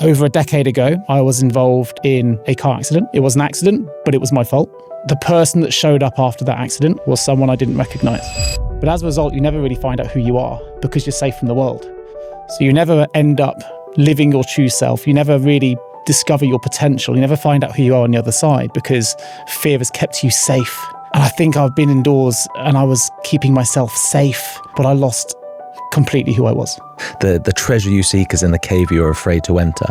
Over a decade ago, I was involved in a car accident. It was an accident, but it was my fault. The person that showed up after that accident was someone I didn't recognize. But as a result, you never really find out who you are because you're safe from the world. So you never end up living your true self. You never really discover your potential. You never find out who you are on the other side because fear has kept you safe. And I think I've been indoors and I was keeping myself safe, but I lost completely who I was. The treasure you seek is in the cave you're afraid to enter.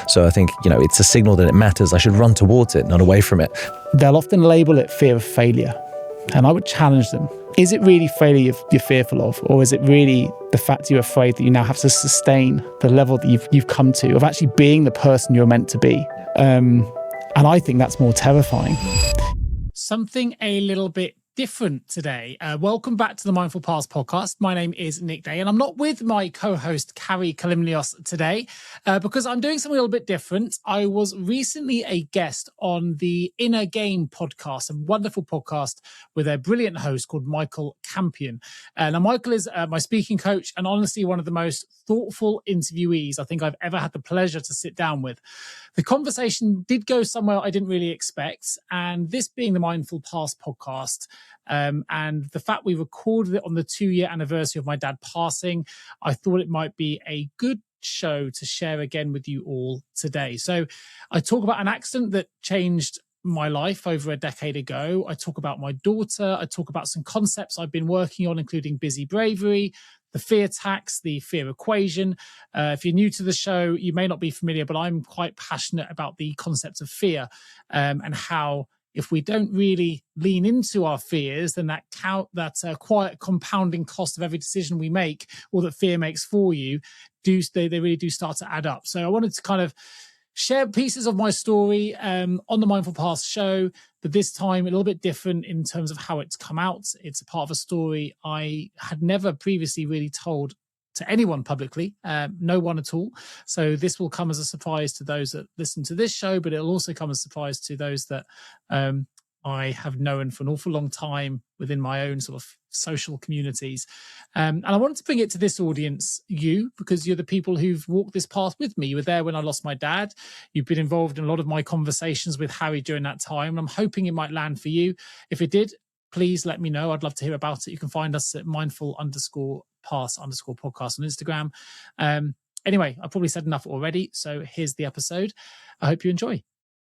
So I think, it's a signal that it matters. I should run towards it, not away from it. They'll often label it fear of failure. And I would challenge them. Is it really failure you're fearful of? Or is it really the fact you're afraid that you now have to sustain the level that you've come to of actually being the person you're meant to be? And I think that's more terrifying. Something a little bit different today. Welcome back to the Mindful Path podcast. My name is Nick Day, and I'm not with my co-host Carrie Kalimnios today because I'm doing something a little bit different. I was recently a guest on the Inner Game podcast, a wonderful podcast with a brilliant host called Michael Campion. Now, Michael is my speaking coach and honestly one of the most thoughtful interviewees I think I've ever had the pleasure to sit down with. The conversation did go somewhere I didn't really expect, and this being the Mindful Path podcast, and the fact we recorded it on the 2-year anniversary of my dad passing, I thought it might be a good show to share again with you all today. So I talk about an accident that changed my life over a decade ago. I talk about my daughter. I talk about some concepts I've been working on, including busy bravery, the fear tax, the fear equation. If you're new to the show, you may not be familiar, but I'm quite passionate about the concept of fear and how if we don't really lean into our fears, then that quiet compounding cost of every decision we make or that fear makes for you, they really do start to add up. So I wanted to kind of share pieces of my story on the Mindful Path show, but this time a little bit different in terms of how it's come out. It's a part of a story I had never previously really told to anyone publicly, no one at all. So this will come as a surprise to those that listen to this show, but it'll also come as a surprise to those that I have known for an awful long time within my own sort of social communities. And I wanted to bring it to this audience, because you're the people who've walked this path with me. You were there when I lost my dad. You've been involved in a lot of my conversations with Harry during that time. And I'm hoping it might land for you. If it did, please let me know. I'd love to hear about it. You can find us at mindful_path_podcast on Instagram. Anyway, I've probably said enough already. So here's the episode. I hope you enjoy.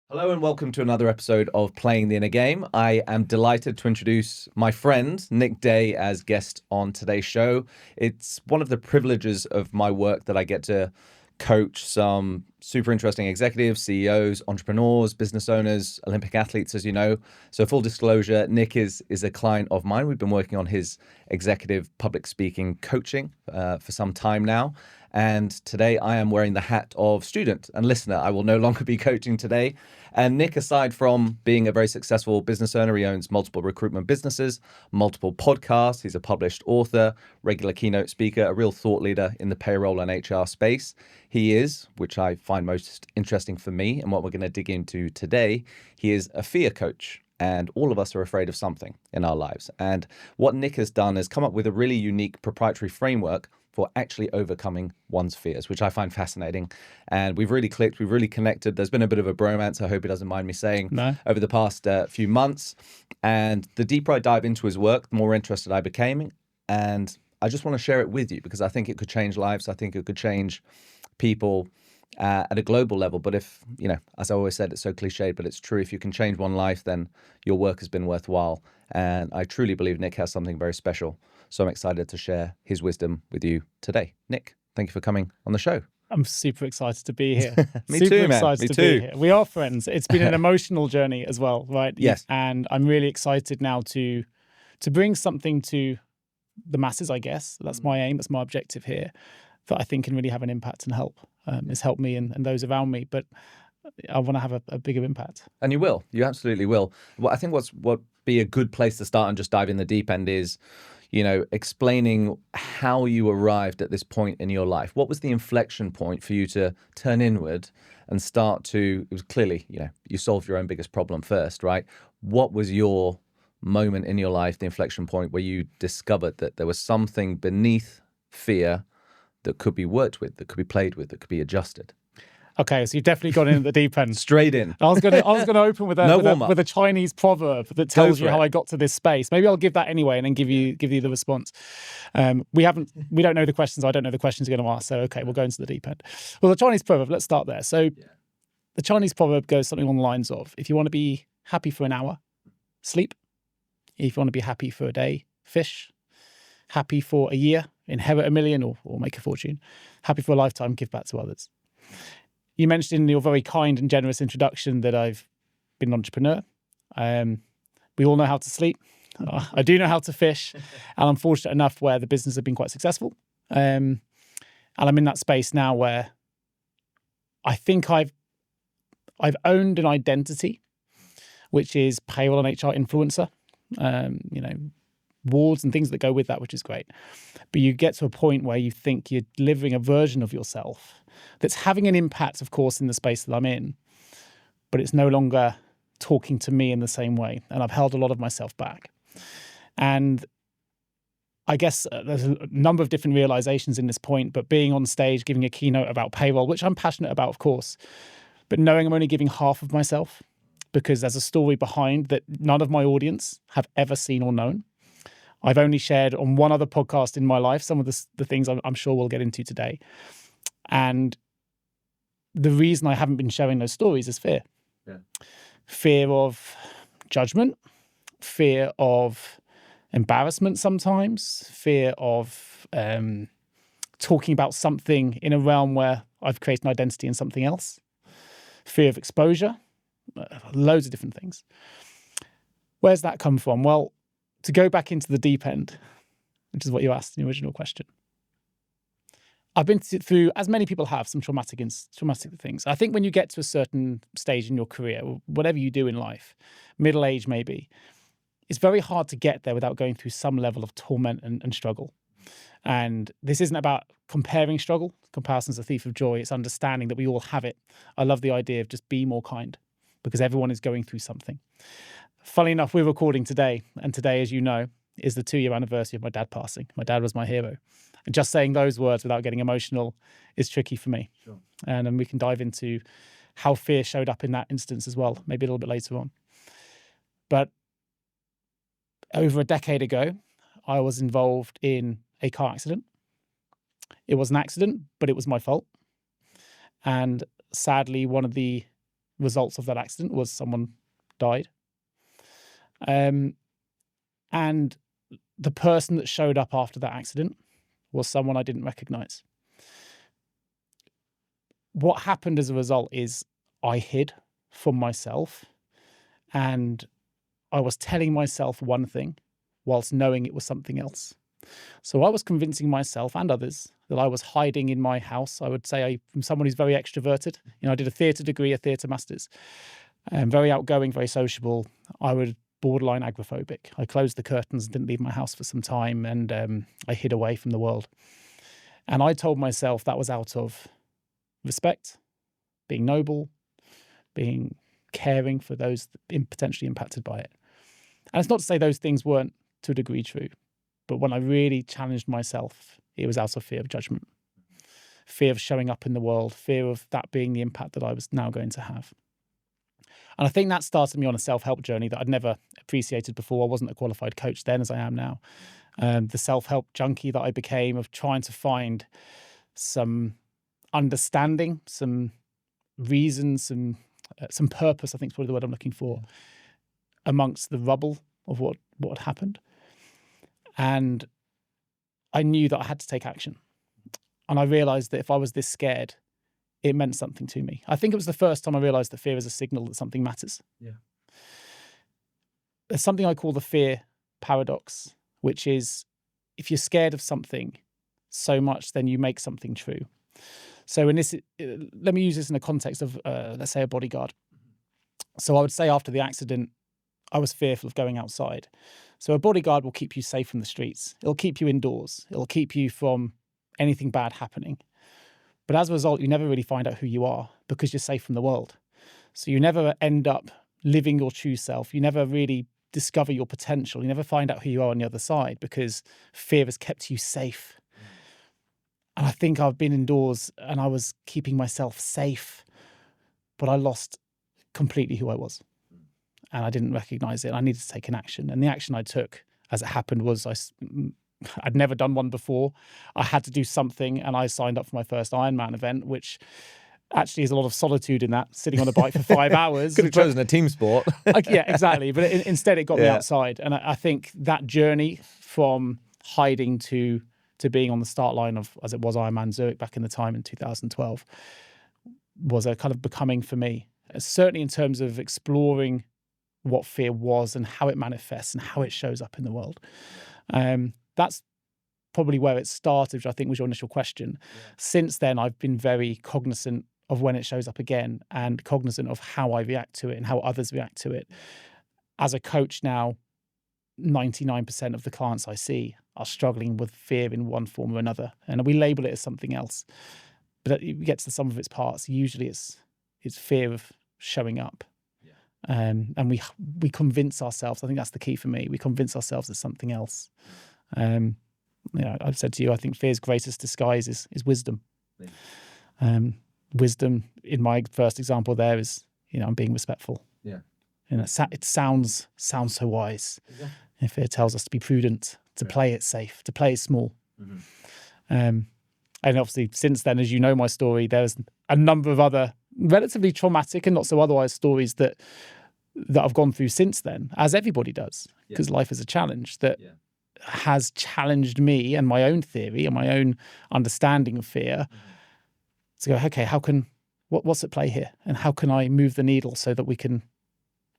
Hello and welcome to another episode of Playing the Inner Game. I am delighted to introduce my friend Nick Day as guest on today's show. It's one of the privileges of my work that I get to coach some super interesting executives, CEOs, entrepreneurs, business owners, Olympic athletes, as you know. So full disclosure, Nick is a client of mine. We've been working on his executive public speaking coaching for some time now. And today I am wearing the hat of student and listener. I will no longer be coaching today. And Nick, aside from being a very successful business owner, he owns multiple recruitment businesses, multiple podcasts. He's a published author, regular keynote speaker, a real thought leader in the payroll and HR space. He is, which I find most interesting for me and what we're going to dig into today, he is a fear coach. And all of us are afraid of something in our lives. And what Nick has done is come up with a really unique proprietary framework for actually overcoming one's fears, which I find fascinating. And we've really clicked, we've really connected. There's been a bit of a bromance, I hope he doesn't mind me saying, over the past few months. And the deeper I dive into his work, the more interested I became. And I just want to share it with you because I think it could change lives. I think it could change people at a global level. But if, as I always said, it's so cliched, but it's true. If you can change one life, then your work has been worthwhile. And I truly believe Nick has something very special. So I'm excited to share his wisdom with you today. Nick, thank you for coming on the show. I'm super excited to be here. Me too, man. Me too. We are friends. It's been an emotional journey as well, right? Yes. And I'm really excited now to bring something to the masses, I guess. That's my aim. That's my objective here, that I think can really have an impact and help. It's helped me and those around me, but I want to have a bigger impact. And you will. You absolutely will. Well, I think what be a good place to start and just dive in the deep end is, explaining how you arrived at this point in your life. What was the inflection point for you to turn inward and start to, it was clearly, you solved your own biggest problem first, right? What was your moment in your life, the inflection point where you discovered that there was something beneath fear that could be worked with, that could be played with, that could be adjusted? Okay, so you've definitely gone in at the deep end. Straight in. I was gonna open with warm-up. a Chinese proverb that tells you for how it. I got to this space. Maybe I'll give that anyway, and then give you the response. We don't know the questions. I don't know the questions you're going to ask. So okay, we'll go into the deep end. Well, the Chinese proverb. Let's start there. So, the Chinese proverb goes something along the lines of: if you want to be happy for an hour, sleep. If you want to be happy for a day, fish. Happy for a year, inherit $1 million or make a fortune. Happy for a lifetime, give back to others. You mentioned in your very kind and generous introduction that I've been an entrepreneur. We all know how to sleep. I do know how to fish. And I'm fortunate enough where the business has been quite successful. And I'm in that space now where I think I've owned an identity, which is payroll and HR influencer. Awards and things that go with that, which is great. But you get to a point where you think you're delivering a version of yourself that's having an impact, of course, in the space that I'm in, but it's no longer talking to me in the same way. And I've held a lot of myself back. And I guess there's a number of different realizations in this point, but being on stage, giving a keynote about payroll, which I'm passionate about, of course, but knowing I'm only giving half of myself because there's a story behind that none of my audience have ever seen or known. I've only shared on one other podcast in my life some of the things I'm sure we'll get into today. And the reason I haven't been sharing those stories is fear. Yeah. Fear of judgment, fear of embarrassment sometimes, fear of talking about something in a realm where I've created an identity in something else, fear of exposure, loads of different things. Where's that come from? Well, to go back into the deep end, which is what you asked in the original question. I've been through, as many people have, some traumatic things. I think when you get to a certain stage in your career, whatever you do in life, middle age maybe, it's very hard to get there without going through some level of torment and struggle. And this isn't about comparing struggle. Comparison's a thief of joy. It's understanding that we all have it. I love the idea of just be more kind because everyone is going through something. Funnily enough, we're recording today, and today, as you know, is the 2-year anniversary of my dad passing. My dad was my hero. And just saying those words without getting emotional is tricky for me. Sure. And then we can dive into how fear showed up in that instance as well, maybe a little bit later on. But over a decade ago, I was involved in a car accident. It was an accident, but it was my fault. And sadly, one of the results of that accident was someone died. And the person that showed up after that accident was someone I didn't recognize. What happened as a result is I hid from myself and I was telling myself one thing whilst knowing it was something else. So I was convincing myself and others that I was hiding in my house. I would say I'm someone who's very extroverted. I did a theatre degree, a theatre masters. Very outgoing, very sociable. I would borderline agoraphobic. I closed the curtains and didn't leave my house for some time, and I hid away from the world. And I told myself that was out of respect, being noble, being caring for those potentially impacted by it. And it's not to say those things weren't to a degree true, but when I really challenged myself, it was out of fear of judgment, fear of showing up in the world, fear of that being the impact that I was now going to have. And I think that started me on a self-help journey that I'd never appreciated before. I wasn't a qualified coach then as I am now. The self-help junkie that I became of trying to find some understanding, some reason, some purpose, I think is probably the word I'm looking for, amongst the rubble of what had happened. And I knew that I had to take action. And I realized that if I was this scared, it meant something to me. I think it was the first time I realized that fear is a signal that something matters. Yeah. There's something I call the fear paradox, which is if you're scared of something so much, then you make something true. So in this, let me use this in the context of, let's say, a bodyguard. So I would say after the accident, I was fearful of going outside. So a bodyguard will keep you safe from the streets. It'll keep you indoors. It'll keep you from anything bad happening. But as a result, you never really find out who you are because you're safe from the world. So you never end up living your true self. You never really discover your potential. You never find out who you are on the other side because fear has kept you safe. And I think I've been indoors and I was keeping myself safe, but I lost completely who I was. And I didn't recognize it. I needed to take an action. And the action I took as it happened was I'd never done one before. I had to do something, and I signed up for my first Ironman event, which actually is a lot of solitude in that, sitting on a bike for 5 hours. Could have chosen a team sport. Yeah, exactly. But instead it got me outside. And I think that journey from hiding to being on the start line of, as it was, Ironman Zurich back in the time in 2012, was a kind of becoming for me. Certainly in terms of exploring what fear was and how it manifests and how it shows up in the world. That's probably where it started, which I think was your initial question. Yeah. Since then, I've been very cognizant of when it shows up again and cognizant of how I react to it and how others react to it. As a coach now, 99% of the clients I see are struggling with fear in one form or another. And we label it as something else. But it gets to the sum of its parts. Usually it's fear of showing up. And we convince ourselves, I think that's the key for me, we convince ourselves it's something else. I've said to you, I think fear's greatest disguise is wisdom. Yeah. Wisdom, in my first example there, is, I'm being respectful. Yeah. It sounds so wise. Yeah. If fear tells us to be prudent, to play it safe, to play it small. Mm-hmm. And obviously since then, as you know my story, there's a number of other relatively traumatic and not so otherwise stories that I've gone through since then, as everybody does, because life is a challenge that has challenged me and my own theory and my own understanding of fear to go, okay, what's at play here? And how can I move the needle so that we can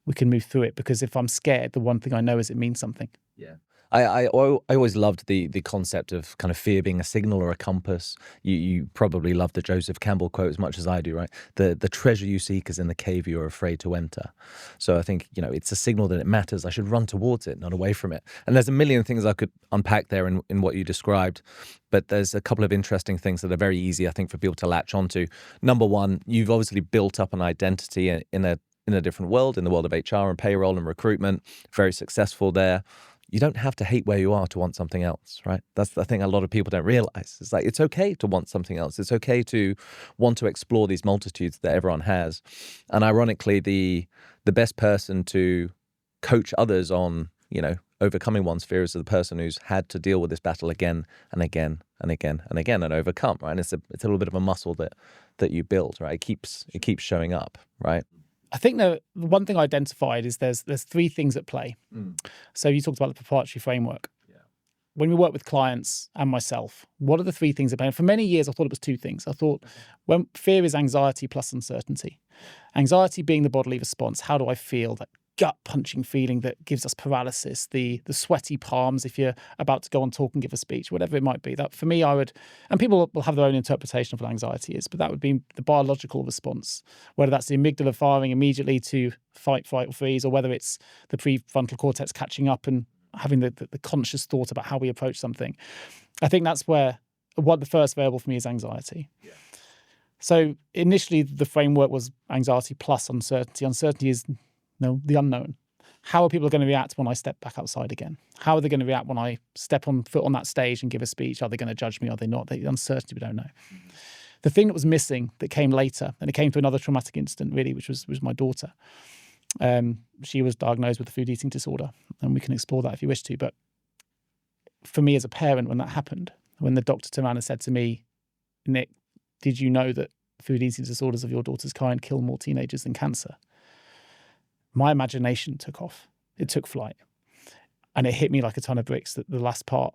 move through it? Because if I'm scared, the one thing I know is it means something. Yeah. I always loved the concept of kind of fear being a signal or a compass. You probably love the Joseph Campbell quote as much as I do, right? The treasure you seek is in the cave you are afraid to enter. So I think, it's a signal that it matters. I should run towards it, not away from it. And there's a million things I could unpack there in what you described. But there's a couple of interesting things that are very easy, I think, for people to latch onto. Number one, you've obviously built up an identity in a different world, in the world of HR and payroll and recruitment, very successful there. You don't have to hate where you are to want something else, right? That's the thing a lot of people don't realize. It's like, it's okay to want something else. It's okay to want to explore these multitudes that everyone has. And ironically, the best person to coach others on, overcoming one's fears is the person who's had to deal with this battle again and again and again and again and overcome, right? And it's a little bit of a muscle that you build, right? It keeps showing up, right? I think the one thing I identified is there's three things at play. So you talked about the proprietary framework. Yeah. When we work with clients and myself, what are the three things at play? And for many years, I thought it was two things. I thought when fear is anxiety plus uncertainty. Anxiety being the bodily response. How do I feel? That gut-punching feeling that gives us paralysis, the sweaty palms if you're about to go on talk and give a speech, whatever it might be. That for me, and people will have their own interpretation of what anxiety is, but that would be the biological response, whether that's the amygdala firing immediately to fight, flight, or freeze, or whether it's the prefrontal cortex catching up and having the conscious thought about how we approach something. I think that's where the first variable for me is anxiety. Yeah. So initially, the framework was anxiety plus uncertainty. Uncertainty is the unknown. How are people going to react when I step back outside again? How are they going to react when I step on foot on that stage and give a speech? Are they going to judge me? Are they not? The uncertainty we don't know. Mm-hmm. The thing that was missing that came later, and it came to another traumatic incident really, which was my daughter. She was diagnosed with a food eating disorder, and we can explore that if you wish to. But for me as a parent, when that happened, when the doctor turned around and said to me, Nick, did you know that food eating disorders of your daughter's kind kill more teenagers than cancer? My imagination took off. It took flight. And it hit me like a ton of bricks that the last part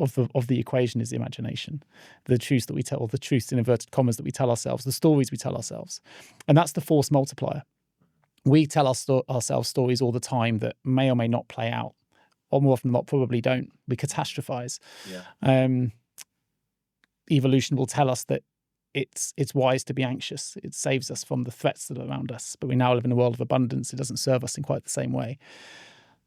of the equation is the imagination. The truth that we tell, the truth in inverted commas that we tell ourselves, the stories we tell ourselves. And that's the force multiplier. We tell ourselves stories all the time that may or may not play out, or more often than not probably don't. We catastrophize. Yeah. Evolution will tell us that it's wise to be anxious. It saves us from the threats that are around us. But we now live in a world of abundance. It doesn't serve us in quite the same way.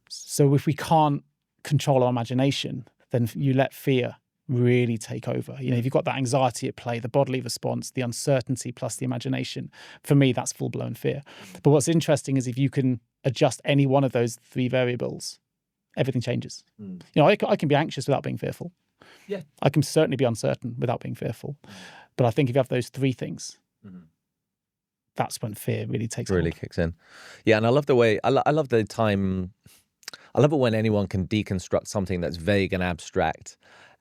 So if we can't control our imagination, then you let fear really take over. If you've got that anxiety at play, the bodily response, the uncertainty plus the imagination, for me, that's full-blown fear. But what's interesting is if you can adjust any one of those three variables, everything changes. I can be anxious without being fearful. Yeah. I can certainly be uncertain without being fearful. But I think if you have those three things, that's when fear really takes Really hold. kicks in. Yeah, and I love the way, I love the time, I love it when anyone can deconstruct something that's vague and abstract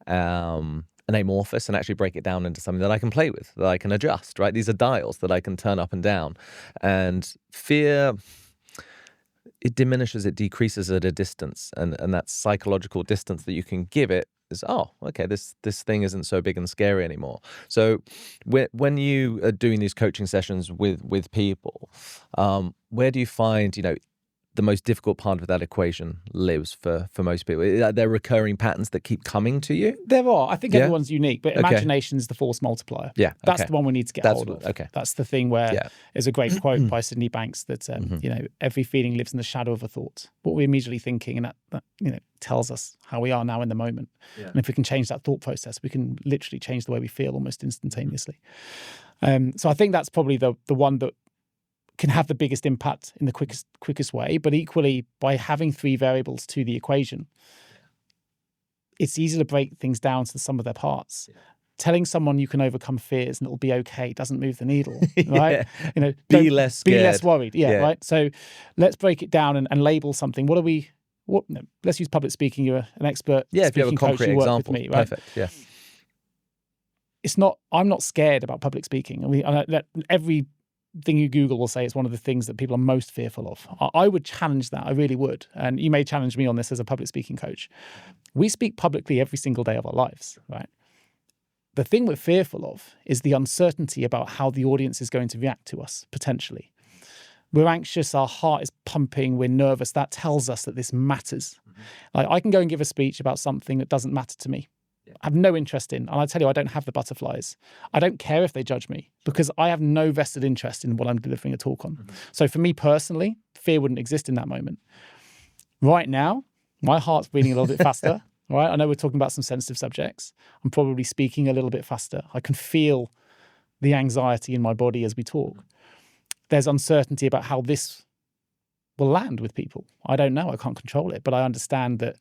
and amorphous and actually break it down into something that I can play with, that I can adjust, right? These are dials that I can turn up and down. And fear, it diminishes, it decreases at a distance. And that psychological distance that you can give it is, oh, okay, this thing isn't so big and scary anymore. So when you are doing these coaching sessions with people, where do you find, the most difficult part of that equation lives for most people? Are there recurring patterns that keep coming to you? There are. I think Yeah? everyone's unique, but imagination is the force multiplier. Yeah. That's okay. the one we need to get hold of. Okay. That's the thing where Yeah. there's a great quote by Sydney Banks that, every feeling lives in the shadow of a thought. What we're immediately thinking, and that tells us how we are now in the moment. Yeah. And if we can change that thought process, we can literally change the way we feel almost instantaneously. So I think that's probably the one that can have the biggest impact in the quickest way. But equally, by having three variables to the equation, it's easy to break things down to the sum of their parts. Yeah. Telling someone you can overcome fears and it'll be okay doesn't move the needle, right? Yeah. Be less scared. Be less worried. Yeah, right. So let's break it down and label something. Let's use public speaking. You're an expert. Yeah, if you have a coach, concrete example, with me, right? Perfect. Yeah. I'm not scared about public speaking. Everything you Google will say it's one of the things that people are most fearful of. I would challenge that. I really would. And you may challenge me on this as a public speaking coach. We speak publicly every single day of our lives, right? The thing we're fearful of is the uncertainty about how the audience is going to react to us, potentially. We're anxious, our heart is pumping, we're nervous. That tells us that this matters. Like, I can go and give a speech about something that doesn't matter to me. I have no interest in, and I tell you, I don't have the butterflies. I don't care if they judge me because I have no vested interest in what I'm delivering a talk on. So for me personally, fear wouldn't exist in that moment. Right now, my heart's beating a little bit faster, right? I know we're talking about some sensitive subjects. I'm probably speaking a little bit faster. I can feel the anxiety in my body as we talk. There's uncertainty about how this will land with people. I don't know. I can't control it, but I understand that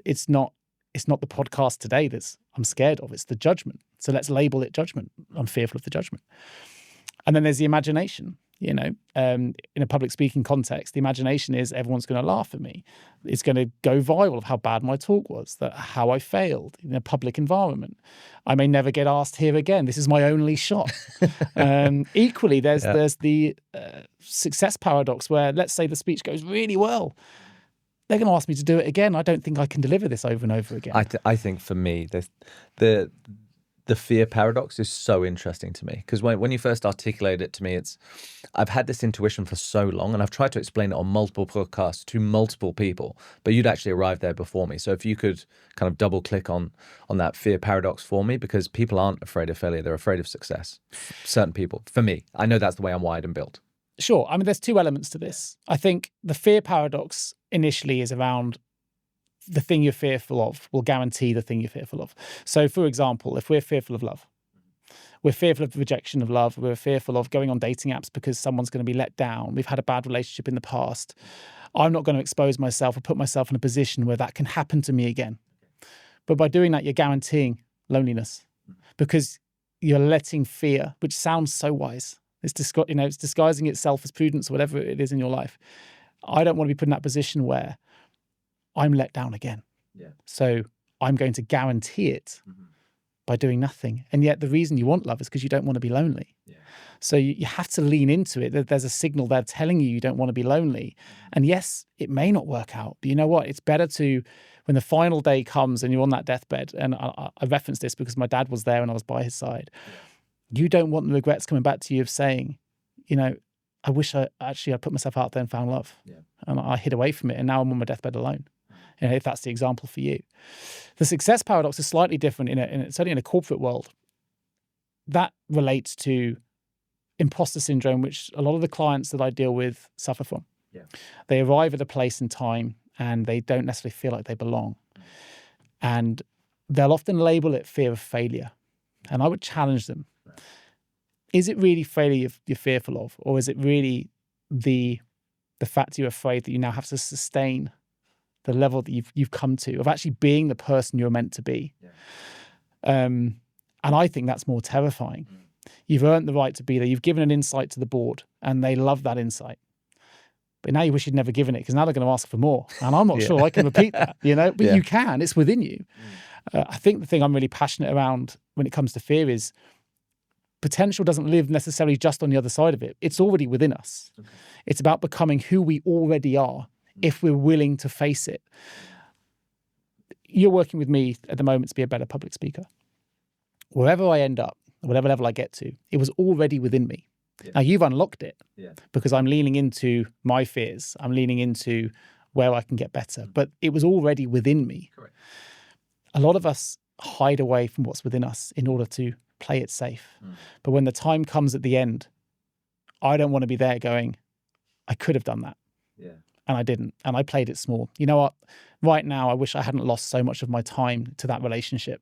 it's not the podcast today I'm scared of. It's the judgment. So let's label it judgment. I'm fearful of the judgment. And then there's the imagination. In a public speaking context, the imagination is everyone's going to laugh at me. It's going to go viral of how bad my talk was, how I failed in a public environment. I may never get asked here again. This is my only shot. Equally, there's the success paradox where, let's say the speech goes really well. They're going to ask me to do it again. I don't think I can deliver this over and over again. I think for me, the fear paradox is so interesting to me because when you first articulate it to me, I've had this intuition for so long, and I've tried to explain it on multiple podcasts to multiple people, but you'd actually arrived there before me. So if you could kind of double click on that fear paradox for me, because people aren't afraid of failure, they're afraid of success. Certain people, for me, I know that's the way I'm wired and built. Sure. I mean, there's two elements to this. I think the fear paradox initially is around the thing you're fearful of will guarantee the thing you're fearful of. So, for example, if we're fearful of love, we're fearful of rejection of love, we're fearful of going on dating apps because someone's going to be let down, we've had a bad relationship in the past, I'm not going to expose myself or put myself in a position where that can happen to me again. But by doing that, you're guaranteeing loneliness because you're letting fear, which sounds so wise, it's disguising itself as prudence or whatever it is in your life. I don't want to be put in that position where I'm let down again. Yeah. So I'm going to guarantee it by doing nothing. And yet the reason you want love is because you don't want to be lonely. Yeah. So you have to lean into it. There's a signal there telling you don't want to be lonely. And yes, it may not work out, but you know what? It's better to, when the final day comes and you're on that deathbed, and I reference this because my dad was there and I was by his side. Yeah. You don't want the regrets coming back to you of saying, I wish I put myself out there and found love. Yeah. And I hid away from it, and now I'm on my deathbed alone. If that's the example for you. The success paradox is slightly different certainly in a corporate world. That relates to imposter syndrome, which a lot of the clients that I deal with suffer from. Yeah. They arrive at a place in time and they don't necessarily feel like they belong. And they'll often label it fear of failure. And I would challenge them. Right. Is it really failure you're fearful of? Or is it really the fact you're afraid that you now have to sustain the level that you've come to of actually being the person you're meant to be. And I think that's more terrifying. You've earned the right to be there. You've given an insight to the board and they love that insight. But now you wish you'd never given it because now they're going to ask for more. And I'm not sure I can repeat that, but you can. It's within you. I think the thing I'm really passionate around when it comes to fear is potential doesn't live necessarily just on the other side of it. It's already within us. Okay. It's about becoming who we already are if we're willing to face it. You're working with me at the moment to be a better public speaker. Wherever I end up, whatever level I get to, it was already within me. Yeah. Now you've unlocked it because I'm leaning into my fears. I'm leaning into where I can get better, but it was already within me. Correct. A lot of us hide away from what's within us in order to play it safe. But when the time comes at the end, I don't want to be there going, I could have done that. Yeah. And I didn't. And I played it small. You know what? Right now, I wish I hadn't lost so much of my time to that relationship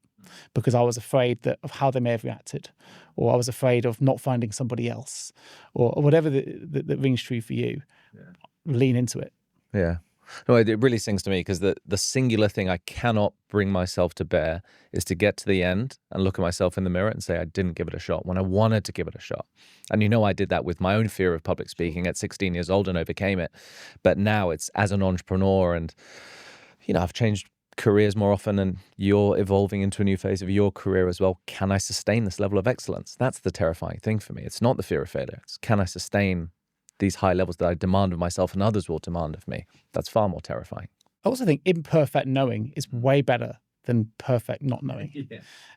because I was afraid of how they may have reacted, or I was afraid of not finding somebody else, or whatever that rings true for you. Yeah. Lean into it. Yeah. No, it really sings to me because the singular thing I cannot bring myself to bear is to get to the end and look at myself in the mirror and say I didn't give it a shot when I wanted to give it a shot. And I did that with my own fear of public speaking at 16 years old and overcame it. But now it's as an entrepreneur and, I've changed careers more often and you're evolving into a new phase of your career as well. Can I sustain this level of excellence? That's the terrifying thing for me. It's not the fear of failure. It's can I sustain these high levels that I demand of myself and others will demand of me. That's far more terrifying. I also think imperfect knowing is way better than perfect not knowing.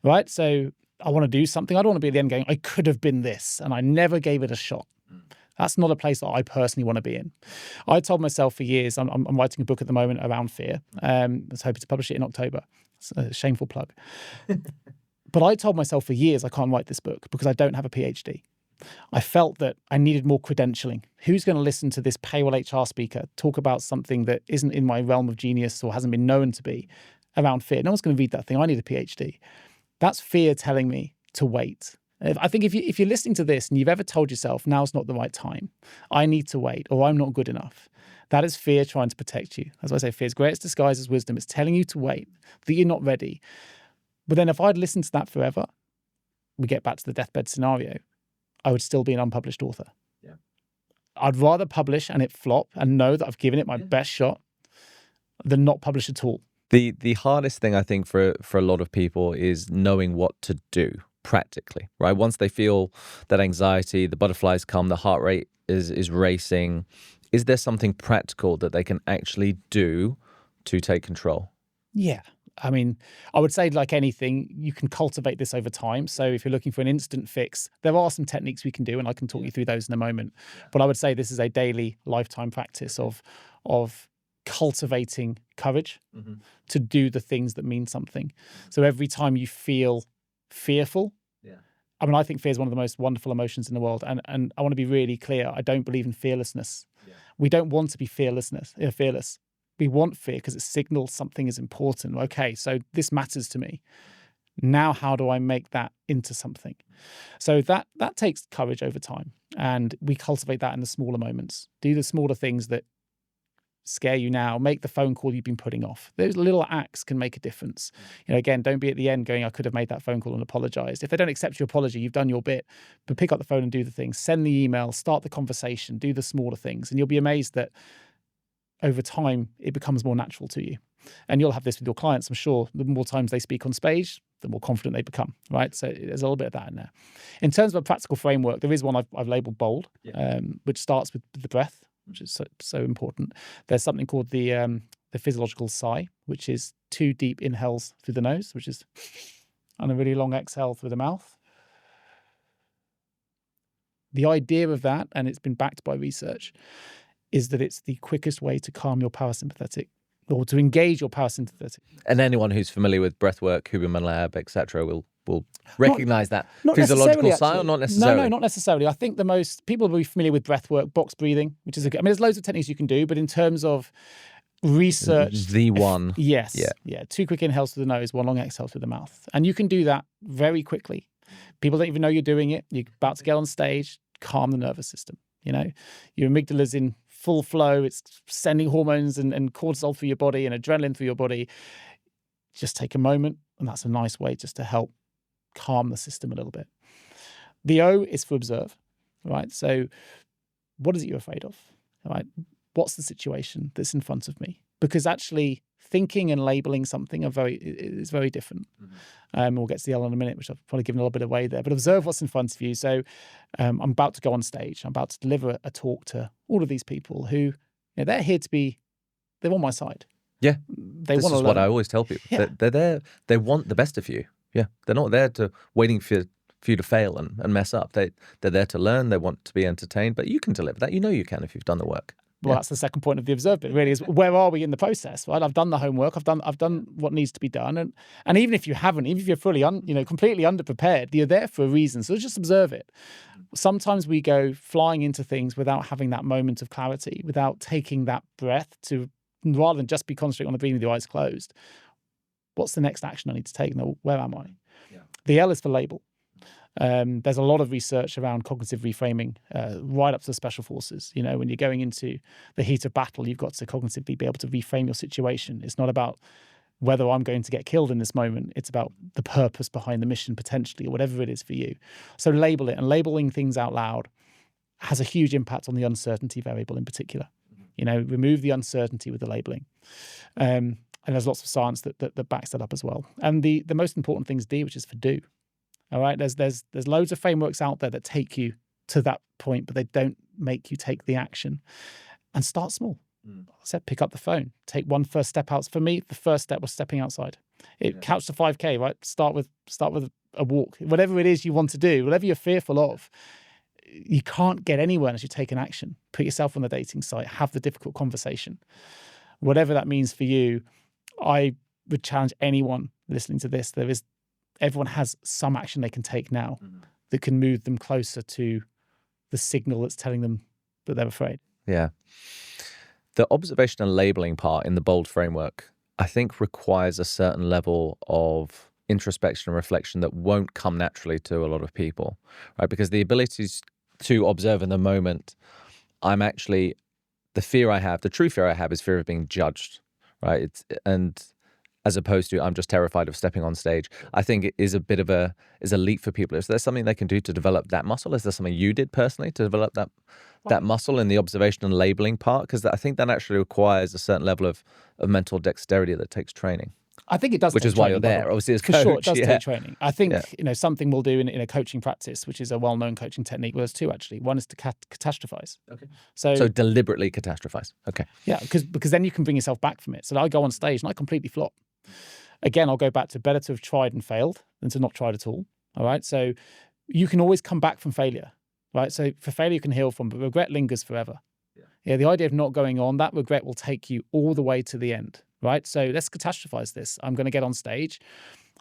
Right? So I want to do something. I don't want to be at the end going, I could have been this and I never gave it a shot. That's not a place that I personally want to be in. I told myself for years, I'm writing a book at the moment around fear. I was hoping to publish it in October. It's a shameful plug. But I told myself for years I can't write this book because I don't have a PhD. I felt that I needed more credentialing. Who's going to listen to this payroll HR speaker talk about something that isn't in my realm of genius or hasn't been known to be around fear? No one's going to read that thing. I need a PhD. That's fear telling me to wait. I think if you're listening to this and you've ever told yourself, now's not the right time, I need to wait, or I'm not good enough, that is fear trying to protect you. As I say, fear's greatest disguise is wisdom. It's telling you to wait, that you're not ready. But then if I'd listened to that forever, we get back to the deathbed scenario, I would still be an unpublished author. Yeah. I'd rather publish and it flop and know that I've given it my best shot than not publish at all. The hardest thing I think for a lot of people is knowing what to do practically, right? Once they feel that anxiety, the butterflies come, the heart rate is racing, is there something practical that they can actually do to take control? Yeah. I mean, I would say like anything, you can cultivate this over time. So if you're looking for an instant fix, there are some techniques we can do, and I can talk you through those in a moment. But I would say this is a daily lifetime practice of cultivating courage to do the things that mean something. So every time you feel fearful, I mean, I think fear is one of the most wonderful emotions in the world. And I want to be really clear. I don't believe in fearlessness. Yeah. We don't want to be fearless. We want fear because it signals something is important. Okay, so this matters to me. Now, how do I make that into something? So that takes courage over time. And we cultivate that in the smaller moments. Do the smaller things that scare you now. Make the phone call you've been putting off. Those little acts can make a difference. Again, don't be at the end going, I could have made that phone call and apologized. If they don't accept your apology, you've done your bit. But pick up the phone and do the things. Send the email, start the conversation, do the smaller things. And you'll be amazed that over time, it becomes more natural to you. And you'll have this with your clients, I'm sure. The more times they speak on stage, the more confident they become, right? So there's a little bit of that in there. In terms of a practical framework, there is one I've labeled bold, which starts with the breath, which is so important. There's something called the physiological sigh, which is 2 deep inhales through the nose, which is, and a really long exhale through the mouth. The idea of that, and it's been backed by research, is that it's the quickest way to calm your parasympathetic or to engage your parasympathetic. And anyone who's familiar with breathwork, Huberman Lab, etc., will recognize that not physiological sigh, or not necessarily? No, not necessarily. I think the most people will be familiar with breathwork, box breathing, which is there's loads of techniques you can do, but in terms of research, the one, yes, yeah, 2 quick inhales through the nose, 1 long exhale through the mouth, and you can do that very quickly. People don't even know you're doing it. You're about to get on stage, calm the nervous system. Your amygdala's in full flow, it's sending hormones and cortisol through your body and adrenaline through your body. Just take a moment, and that's a nice way just to help calm the system a little bit. The O is for observe, right? So what is it you're afraid of, right? What's the situation that's in front of me? Because actually thinking and labeling something is very different. We'll get to the L in a minute, which I've probably given a little bit away there, but observe what's in front of you. So I'm about to go on stage. I'm about to deliver a talk to all of these people who, they're here to be, they're on my side. Yeah. This is what I always tell people. Yeah. They're there. They want the best of you. Yeah. They're not there waiting for you to fail and mess up. They're there to learn. They want to be entertained, but you can deliver that. You can if you've done the work. Well, that's the second point of the observe bit, really, is where are we in the process, right? I've done the homework. I've done what needs to be done. And even if you haven't, even if you're fully, completely underprepared, you're there for a reason. So just observe it. Sometimes we go flying into things without having that moment of clarity, without taking that breath to, rather than just be concentrating on the breathing with your eyes closed. What's the next action I need to take? No, where am I? Yeah. The L is for label. There's a lot of research around cognitive reframing, right up to the special forces. When you're going into the heat of battle, you've got to cognitively be able to reframe your situation. It's not about whether I'm going to get killed in this moment. It's about the purpose behind the mission, potentially, or whatever it is for you. So label it, and labeling things out loud has a huge impact on the uncertainty variable in particular. Remove the uncertainty with the labeling. And there's lots of science that backs that up as well. And the most important thing is D, which is for do. All right, there's loads of frameworks out there that take you to that point, but they don't make you take the action. And start small. I said, pick up the phone, take one first step out. For me, the first step was stepping outside. Couch to 5K, right? Start with a walk. Whatever it is you want to do, whatever you're fearful of, you can't get anywhere unless you take an action. Put yourself on the dating site, have the difficult conversation. Whatever that means for you, I would challenge anyone listening to this. Everyone has some action they can take now that can move them closer to the signal that's telling them that they're afraid. Yeah. The observation and labeling part in the BOLD framework, I think, requires a certain level of introspection and reflection that won't come naturally to a lot of people, right? Because the abilities to observe in the moment, the true fear I have is fear of being judged, right? As opposed to I'm just terrified of stepping on stage. I think it is a leap for people. Is there something they can do to develop that muscle? Is there something you did personally to develop that muscle in the observation and labeling part? Because I think that actually requires a certain level of mental dexterity that takes training. I think it does. Which is why you're there, obviously, as coach. For sure, it does take training. I think something we'll do in a coaching practice, which is a well-known coaching technique. Well, there's two actually. One is to catastrophize. Okay. So deliberately catastrophize. Okay. Yeah, because then you can bring yourself back from it. So I go on stage and I completely flop. Again, I'll go back to better to have tried and failed than to not tried at all. All right. So you can always come back from failure, right? So for failure you can heal from, but regret lingers forever. Yeah. The idea of not going on, that regret will take you all the way to the end, right? So let's catastrophize this. I'm going to get on stage.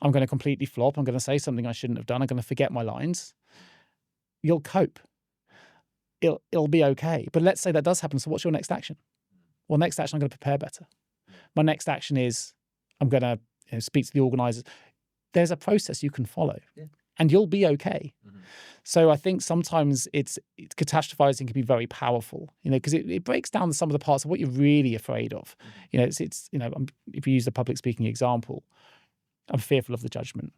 I'm going to completely flop. I'm going to say something I shouldn't have done. I'm going to forget my lines. You'll cope. It'll be okay. But let's say that does happen. So what's your next action? Well, next action, I'm going to prepare better. My next action is I'm going to speak to the organizers. There's a process you can follow and you'll be okay. Mm-hmm. So I think sometimes catastrophizing can be very powerful, because it breaks down some of the parts of what you're really afraid of. Mm-hmm. If you use the public speaking example, I'm fearful of the judgment.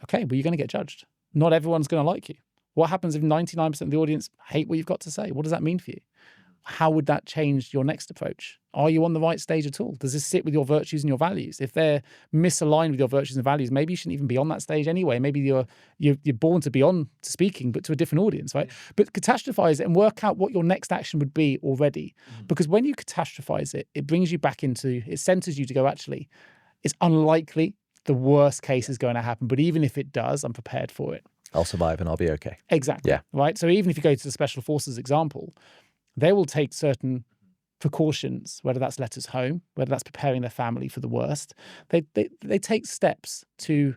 Okay, well, you're going to get judged. Not everyone's going to like you. What happens if 99% of the audience hate what you've got to say? What does that mean for you? How would that change your next approach? Are you on the right stage at all? Does this sit with your virtues and your values? If they're misaligned with your virtues and values, maybe you shouldn't even be on that stage anyway. Maybe you're born to be on to speaking, but to a different audience, right? Yeah. But catastrophize it and work out what your next action would be already. Mm-hmm. Because when you catastrophize it, it brings you back it centers you to go, actually, it's unlikely the worst case is going to happen. But even if it does, I'm prepared for it. I'll survive and I'll be okay. Exactly. Yeah. Right. So even if you go to the special forces example, they will take certain precautions, whether that's letters home, whether that's preparing their family for the worst. They take steps to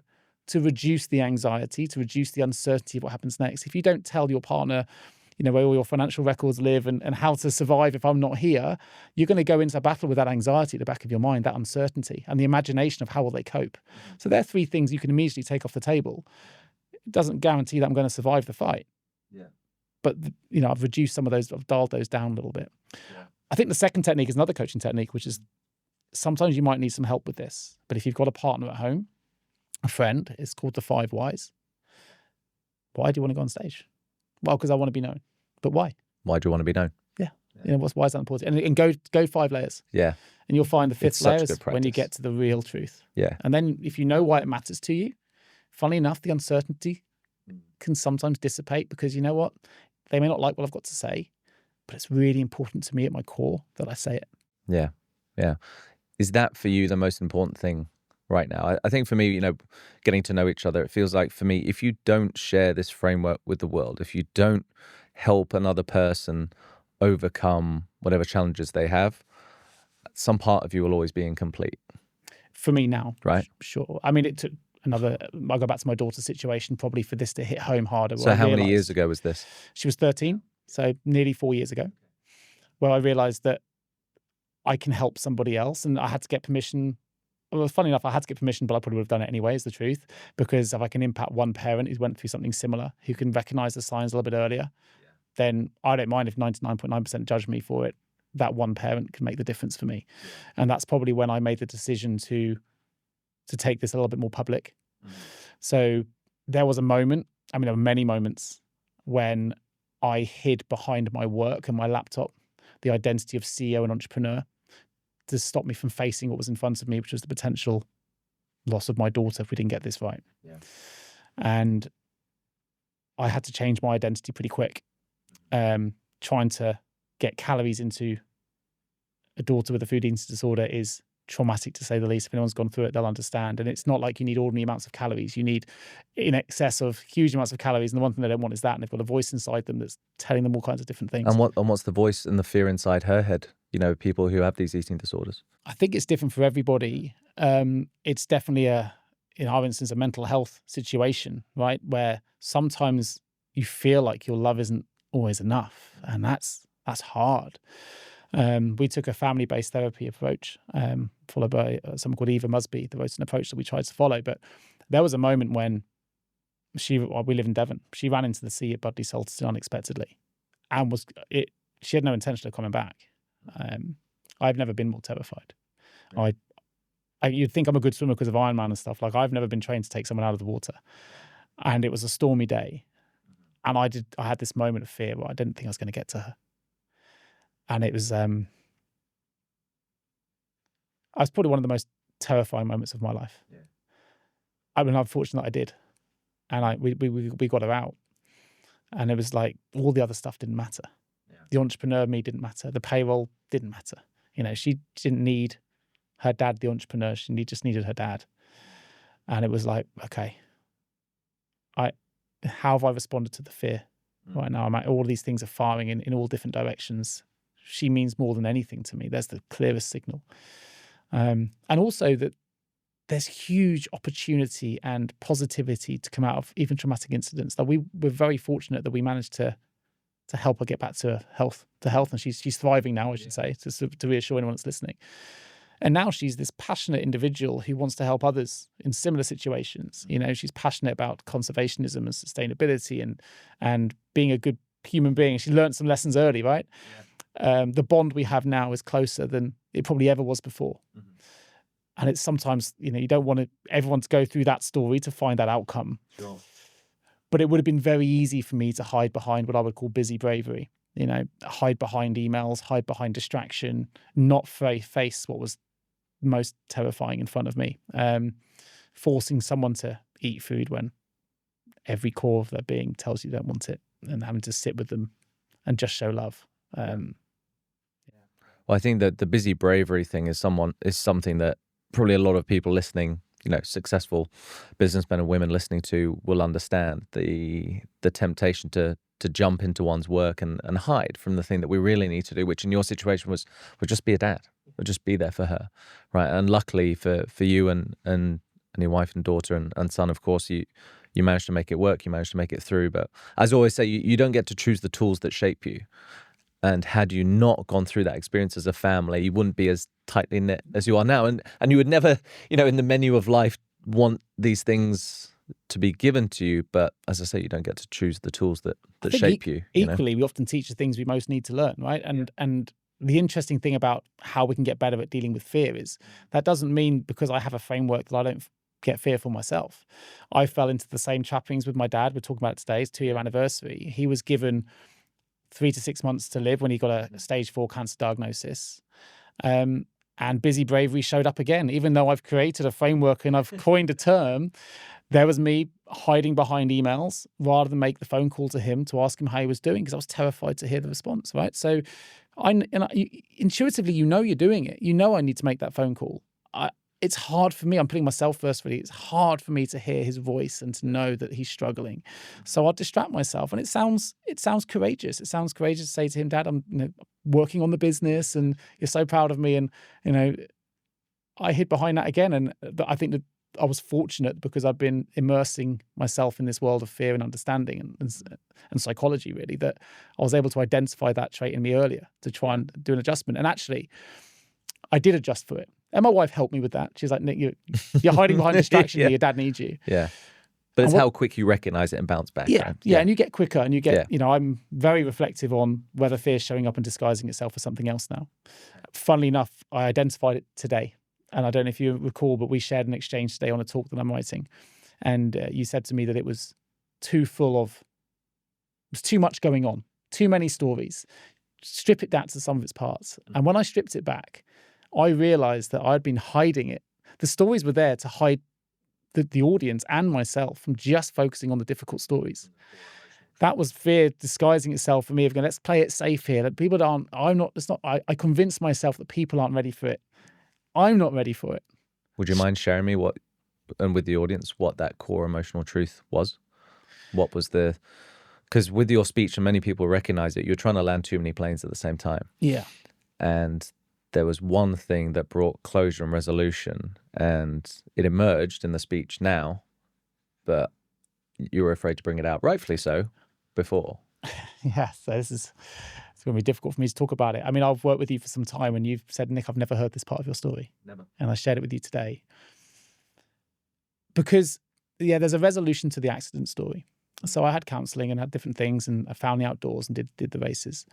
reduce the anxiety, to reduce the uncertainty of what happens next. If you don't tell your partner, where all your financial records live and how to survive if I'm not here, you're going to go into a battle with that anxiety at the back of your mind, that uncertainty, and the imagination of how will they cope. So there are three things you can immediately take off the table. It doesn't guarantee that I'm going to survive the fight. Yeah. But, I've reduced some of those, I've dialed those down a little bit. Yeah. I think the second technique is another coaching technique, which is sometimes you might need some help with this. But if you've got a partner at home, a friend, it's called the 5 whys. Why do you want to go on stage? Well, because I want to be known. But why? Why do you want to be known? Yeah. Why is that important? And go 5 layers. Yeah. And you'll find the 5th layer is good when you get to the real truth. Yeah. And then if you know why it matters to you, funnily enough, the uncertainty can sometimes dissipate, because you know what? They may not like what I've got to say, but it's really important to me at my core that I say it. Yeah. Yeah. Is that for you the most important thing right now? I think for me, getting to know each other, it feels like for me, if you don't share this framework with the world, if you don't help another person overcome whatever challenges they have, some part of you will always be incomplete. For me now, right? Sure. I mean, it took I'll go back to my daughter's situation probably for this to hit home harder. So how many years ago was this? She was 13, so nearly 4 years ago, where I realized that I can help somebody else, and I had to get permission. Well, funny enough, I had to get permission, but I probably would have done it anyway, is the truth, because if I can impact one parent who went through something similar, who can recognize the signs a little bit earlier, then I don't mind if 99.9% judge me for it. That one parent can make the difference for me. And that's probably when I made the decision to take this a little bit more public. So there was a moment, there were many moments when I hid behind my work and my laptop, the identity of CEO and entrepreneur, to stop me from facing what was in front of me, which was the potential loss of my daughter if we didn't get this right. Yeah. And I had to change my identity pretty quick. Trying to get calories into a daughter with a food eating disorder is traumatic, to say the least. If anyone's gone through it, they'll understand. And it's not like you need ordinary amounts of calories. You need in excess of huge amounts of calories. And the one thing they don't want is that. And they've got a voice inside them that's telling them all kinds of different things. And what's the voice and the fear inside her head? People who have these eating disorders. I think it's different for everybody. It's definitely in our instance, a mental health situation, right? Where sometimes you feel like your love isn't always enough. And that's hard. We took a family-based therapy approach, followed by someone called Eva Musby. There was an approach that we tried to follow, but there was a moment when we live in Devon. She ran into the sea at Budley Salterton unexpectedly, and she had no intention of coming back. I've never been more terrified. Right. You'd think I'm a good swimmer because of Ironman and stuff. Like, I've never been trained to take someone out of the water, and it was a stormy day, and I had this moment of fear where I didn't think I was going to get to her. And it was, probably one of the most terrifying moments of my life. Yeah. I'm fortunate that I did. And we got her out. And it was like, all the other stuff didn't matter. Yeah. The entrepreneur of me didn't matter. The payroll didn't matter. She didn't need her dad, the entrepreneur. She just needed her dad. And it was like, okay, how have I responded to the fear right now? All these things are firing in all different directions. She means more than anything to me. There's the clearest signal. And also that there's huge opportunity and positivity to come out of even traumatic incidents. That we're very fortunate that we managed to help her get back to health. And she's thriving now, I should say, to reassure anyone that's listening. And now she's this passionate individual who wants to help others in similar situations. She's passionate about conservationism and sustainability and being a good human being. She learned some lessons early, right? Yeah. The bond we have now is closer than it probably ever was before. Mm-hmm. And it's sometimes, you don't want everyone to go through that story to find that outcome. Sure. But it would have been very easy for me to hide behind what I would call busy bravery. Hide behind emails, hide behind distraction, not face what was most terrifying in front of me. Forcing someone to eat food when every core of their being tells you they don't want it, and having to sit with them and just show love. Well, I think that the busy bravery thing is something that probably a lot of people listening, successful businessmen and women listening to, will understand the temptation to jump into one's work and hide from the thing that we really need to do, which in your situation would just be a dad, would just be there for her, right? And luckily for you and your wife and daughter and son, of course, you managed to make it work, you managed to make it through. But as I always say, you don't get to choose the tools that shape you. And had you not gone through that experience as a family, you wouldn't be as tightly knit as you are now. And you would never, in the menu of life, want these things to be given to you. But as I say, you don't get to choose the tools that shape you. Equally, we often teach the things we most need to learn, right? And the interesting thing about how we can get better at dealing with fear is that doesn't mean because I have a framework that I don't get fearful myself. I fell into the same trappings with my dad. We're talking about it today. It's 2-year anniversary. He was given 3 to 6 months to live when he got a stage 4 cancer diagnosis. And busy bravery showed up again. Even though I've created a framework and I've coined a term, there was me hiding behind emails rather than make the phone call to him to ask him how he was doing because I was terrified to hear the response, right? So intuitively, you're doing it. I need to make that phone call. It's hard for me. I'm putting myself first, really. It's hard for me to hear his voice and to know that he's struggling. So I'll distract myself. And it sounds courageous. It sounds courageous to say to him, Dad, I'm working on the business and you're so proud of me. And, I hid behind that again. And I think that I was fortunate because I've been immersing myself in this world of fear and understanding and psychology, really, that I was able to identify that trait in me earlier to try and do an adjustment. And actually, I did adjust for it. And my wife helped me with that. She's like, Nick, you're hiding behind distraction here. Your dad needs you. Yeah. But it's how quick you recognize it and bounce back. Yeah. Right? Yeah. And you get quicker and you get, I'm very reflective on whether fear is showing up and disguising itself as something else now. Funnily enough, I identified it today. And I don't know if you recall, but we shared an exchange today on a talk that I'm writing. And you said to me that it was too much going on, too many stories. Strip it down to some of its parts. And when I stripped it back, I realized that I'd been hiding it. The stories were there to hide the audience and myself from just focusing on the difficult stories. That was fear disguising itself for me of going, let's play it safe here. That people I convinced myself that people aren't ready for it. I'm not ready for it. Would you mind sharing me with the audience, what that core emotional truth was? What was because with your speech, and many people recognize it, you're trying to land too many planes at the same time. Yeah. And there was one thing that brought closure and resolution, and it emerged in the speech now, but you were afraid to bring it out, rightfully so, before. Yeah, so it's going to be difficult for me to talk about it. I mean, I've worked with you for some time and you've said, Nick, I've never heard this part of your story. Never. And I shared it with you today. Because, there's a resolution to the accident story. So I had counselling and had different things and I found the outdoors and did the races.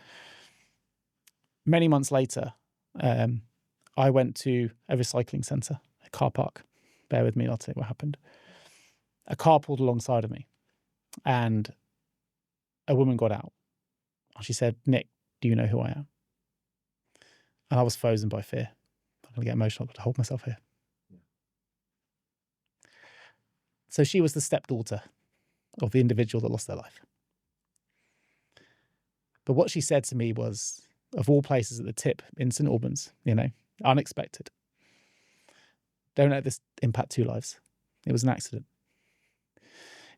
Many months later, I went to a recycling centre, a car park. Bear with me, I'll tell you what happened. A car pulled alongside of me and a woman got out. She said, Nick, do you know who I am? And I was frozen by fear. I'm going to get emotional. I've got to hold myself here. Yeah. So she was the stepdaughter of the individual that lost their life. But what she said to me was, of all places at the tip, in St. Albans, unexpected. Don't let this impact 2 lives. It was an accident.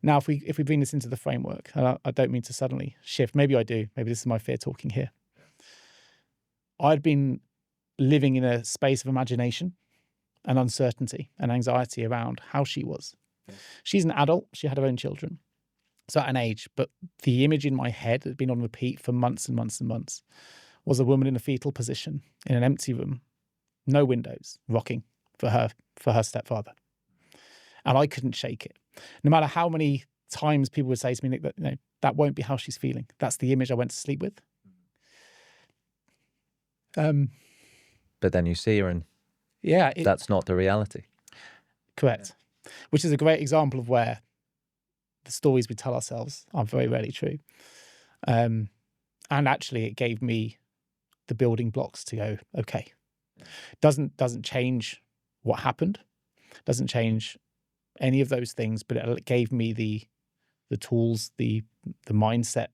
Now, if we bring this into the framework, and I don't mean to suddenly shift, maybe I do, maybe this is my fear talking here. I'd been living in a space of imagination and uncertainty and anxiety around how she was. She's an adult, she had her own children. So at an age, but the image in my head that had been on repeat for months and months and months was a woman in a fetal position in an empty room, no windows, rocking for her stepfather. And I couldn't shake it. No matter how many times people would say to me, Nick, that, that won't be how she's feeling. That's the image I went to sleep with. But then you see her and that's not the reality. Correct. Yeah. Which is a great example of where the stories we tell ourselves are very rarely true. And actually it gave me the building blocks to go, okay. Doesn't change what happened. Doesn't change any of those things, but it gave me the tools, the mindset,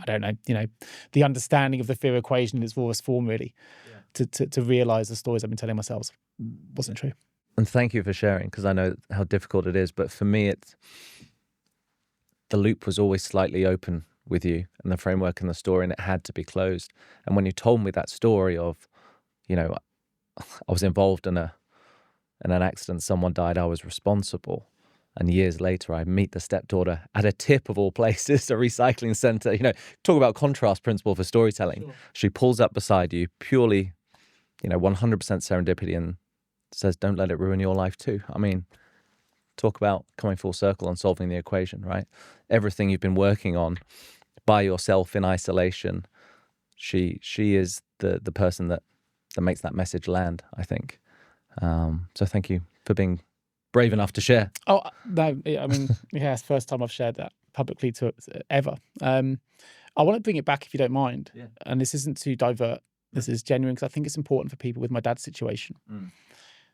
I don't know, the understanding of the fear equation in its rawest form, really, to realize the stories I've been telling myself wasn't true. And thank you for sharing, because I know how difficult it is. But for me, the loop was always slightly open with you and the framework and the story, and it had to be closed. And when you told me that story of, I was involved in an accident, someone died, I was responsible. And years later, I meet the stepdaughter at a tip of all places, a recycling center. Talk about contrast principle for storytelling. Sure. She pulls up beside you, purely, 100% serendipity, and says, don't let it ruin your life too. I mean, talk about coming full circle and solving the equation, right? Everything you've been working on by yourself in isolation, she is the person that makes that message land, I think. So thank you for being brave enough to share. Oh, no, I mean, yeah, it's the first time I've shared that publicly to ever. I want to bring it back if you don't mind. Yeah. And this isn't to divert. This is genuine because I think it's important for people with my dad's situation.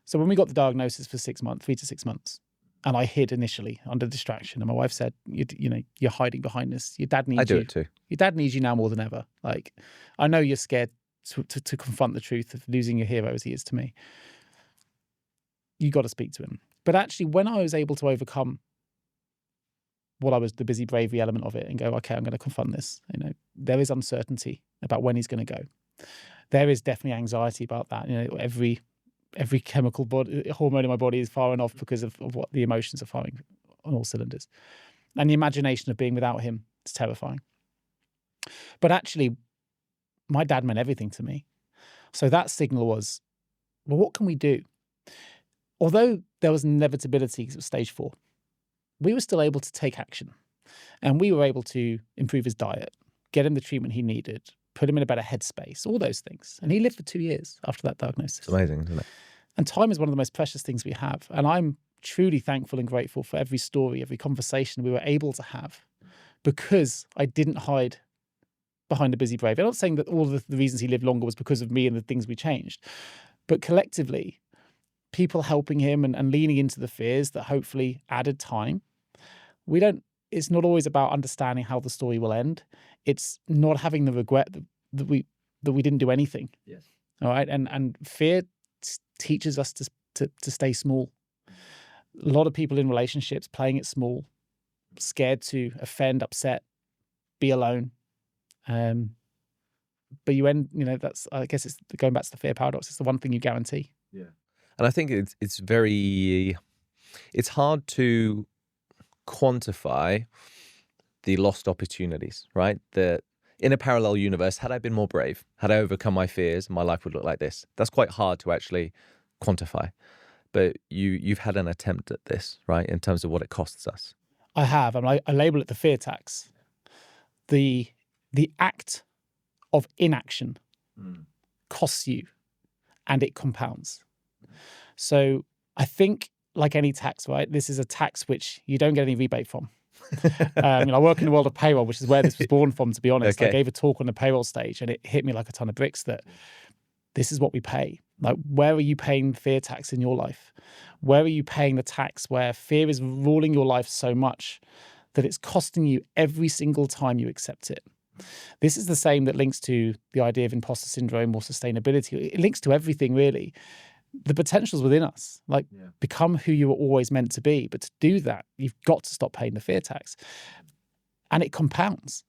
So when we got the diagnosis for 6 months, 3 to 6 months, and I hid initially under distraction, and my wife said, you're hiding behind this. Your dad needs you. I do it too. Your dad needs you now more than ever. Like, I know you're scared to confront the truth of losing your hero as he is to me. You got to speak to him. But actually, when I was able to overcome what I was, the busy bravery element of it, and go, okay, I'm going to confront this. There is uncertainty about when he's going to go. There is definitely anxiety about that. Every chemical hormone in my body is firing off because of what the emotions are firing on all cylinders. And the imagination of being without him is terrifying. But actually, my dad meant everything to me. So that signal was, well, what can we do? Although there was inevitability because it was stage 4, we were still able to take action. And we were able to improve his diet, get him the treatment he needed, put him in a better headspace, all those things. And he lived for 2 years after that diagnosis. It's amazing, isn't it? And time is one of the most precious things we have. And I'm truly thankful and grateful for every story, every conversation we were able to have, because I didn't hide behind a busy brave. I'm not saying that all of the reasons he lived longer was because of me and the things we changed, but collectively, people helping him and leaning into the fears that hopefully added time. It's not always about understanding how the story will end. It's not having the regret that we didn't do anything. Yes. All right. And fear teaches us to stay small. A lot of people in relationships playing it small, scared to offend, upset, be alone. But you end, I guess it's going back to the fear paradox. It's the one thing you guarantee. Yeah. And I think it's hard to quantify the lost opportunities, right? That in a parallel universe, had I been more brave, had I overcome my fears, my life would look like this. That's quite hard to actually quantify. But you've had an attempt at this, right? In terms of what it costs us. I have. I mean, I label it the fear tax. The act of inaction costs you, and it compounds. So I think, like any tax, right, this is a tax which you don't get any rebate from. I work in the world of payroll, which is where this was born from, to be honest. Okay. I gave a talk on the payroll stage and it hit me like a ton of bricks that this is what we pay. Like, where are you paying fear tax in your life? Where are you paying the tax where fear is ruling your life so much that it's costing you every single time you accept it? This is the same that links to the idea of imposter syndrome or sustainability. It links to everything, really. The potential's within us. Become who you were always meant to be. But to do that, you've got to stop paying the fear tax. And it compounds.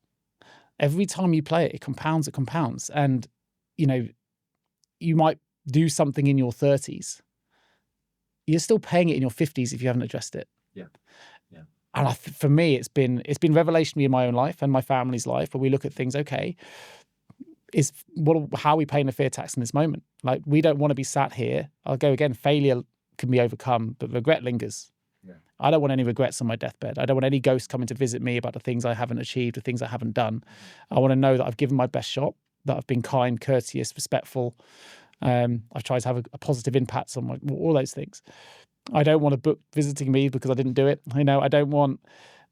Every time you play it, it compounds, it compounds. And, you might do something in your 30s. You're still paying it in your 50s if you haven't addressed it. Yeah. And for me, it's been revelationary in my own life and my family's life, where we look at things, okay, how are we paying the fear tax in this moment? Like, we don't want to be sat here. I'll go again, failure can be overcome, but regret lingers. Yeah. I don't want any regrets on my deathbed. I don't want any ghosts coming to visit me about the things I haven't achieved, the things I haven't done. I want to know that I've given my best shot, that I've been kind, courteous, respectful. I've tried to have a positive impact on all those things. I don't want a book visiting me because I didn't do it. I don't want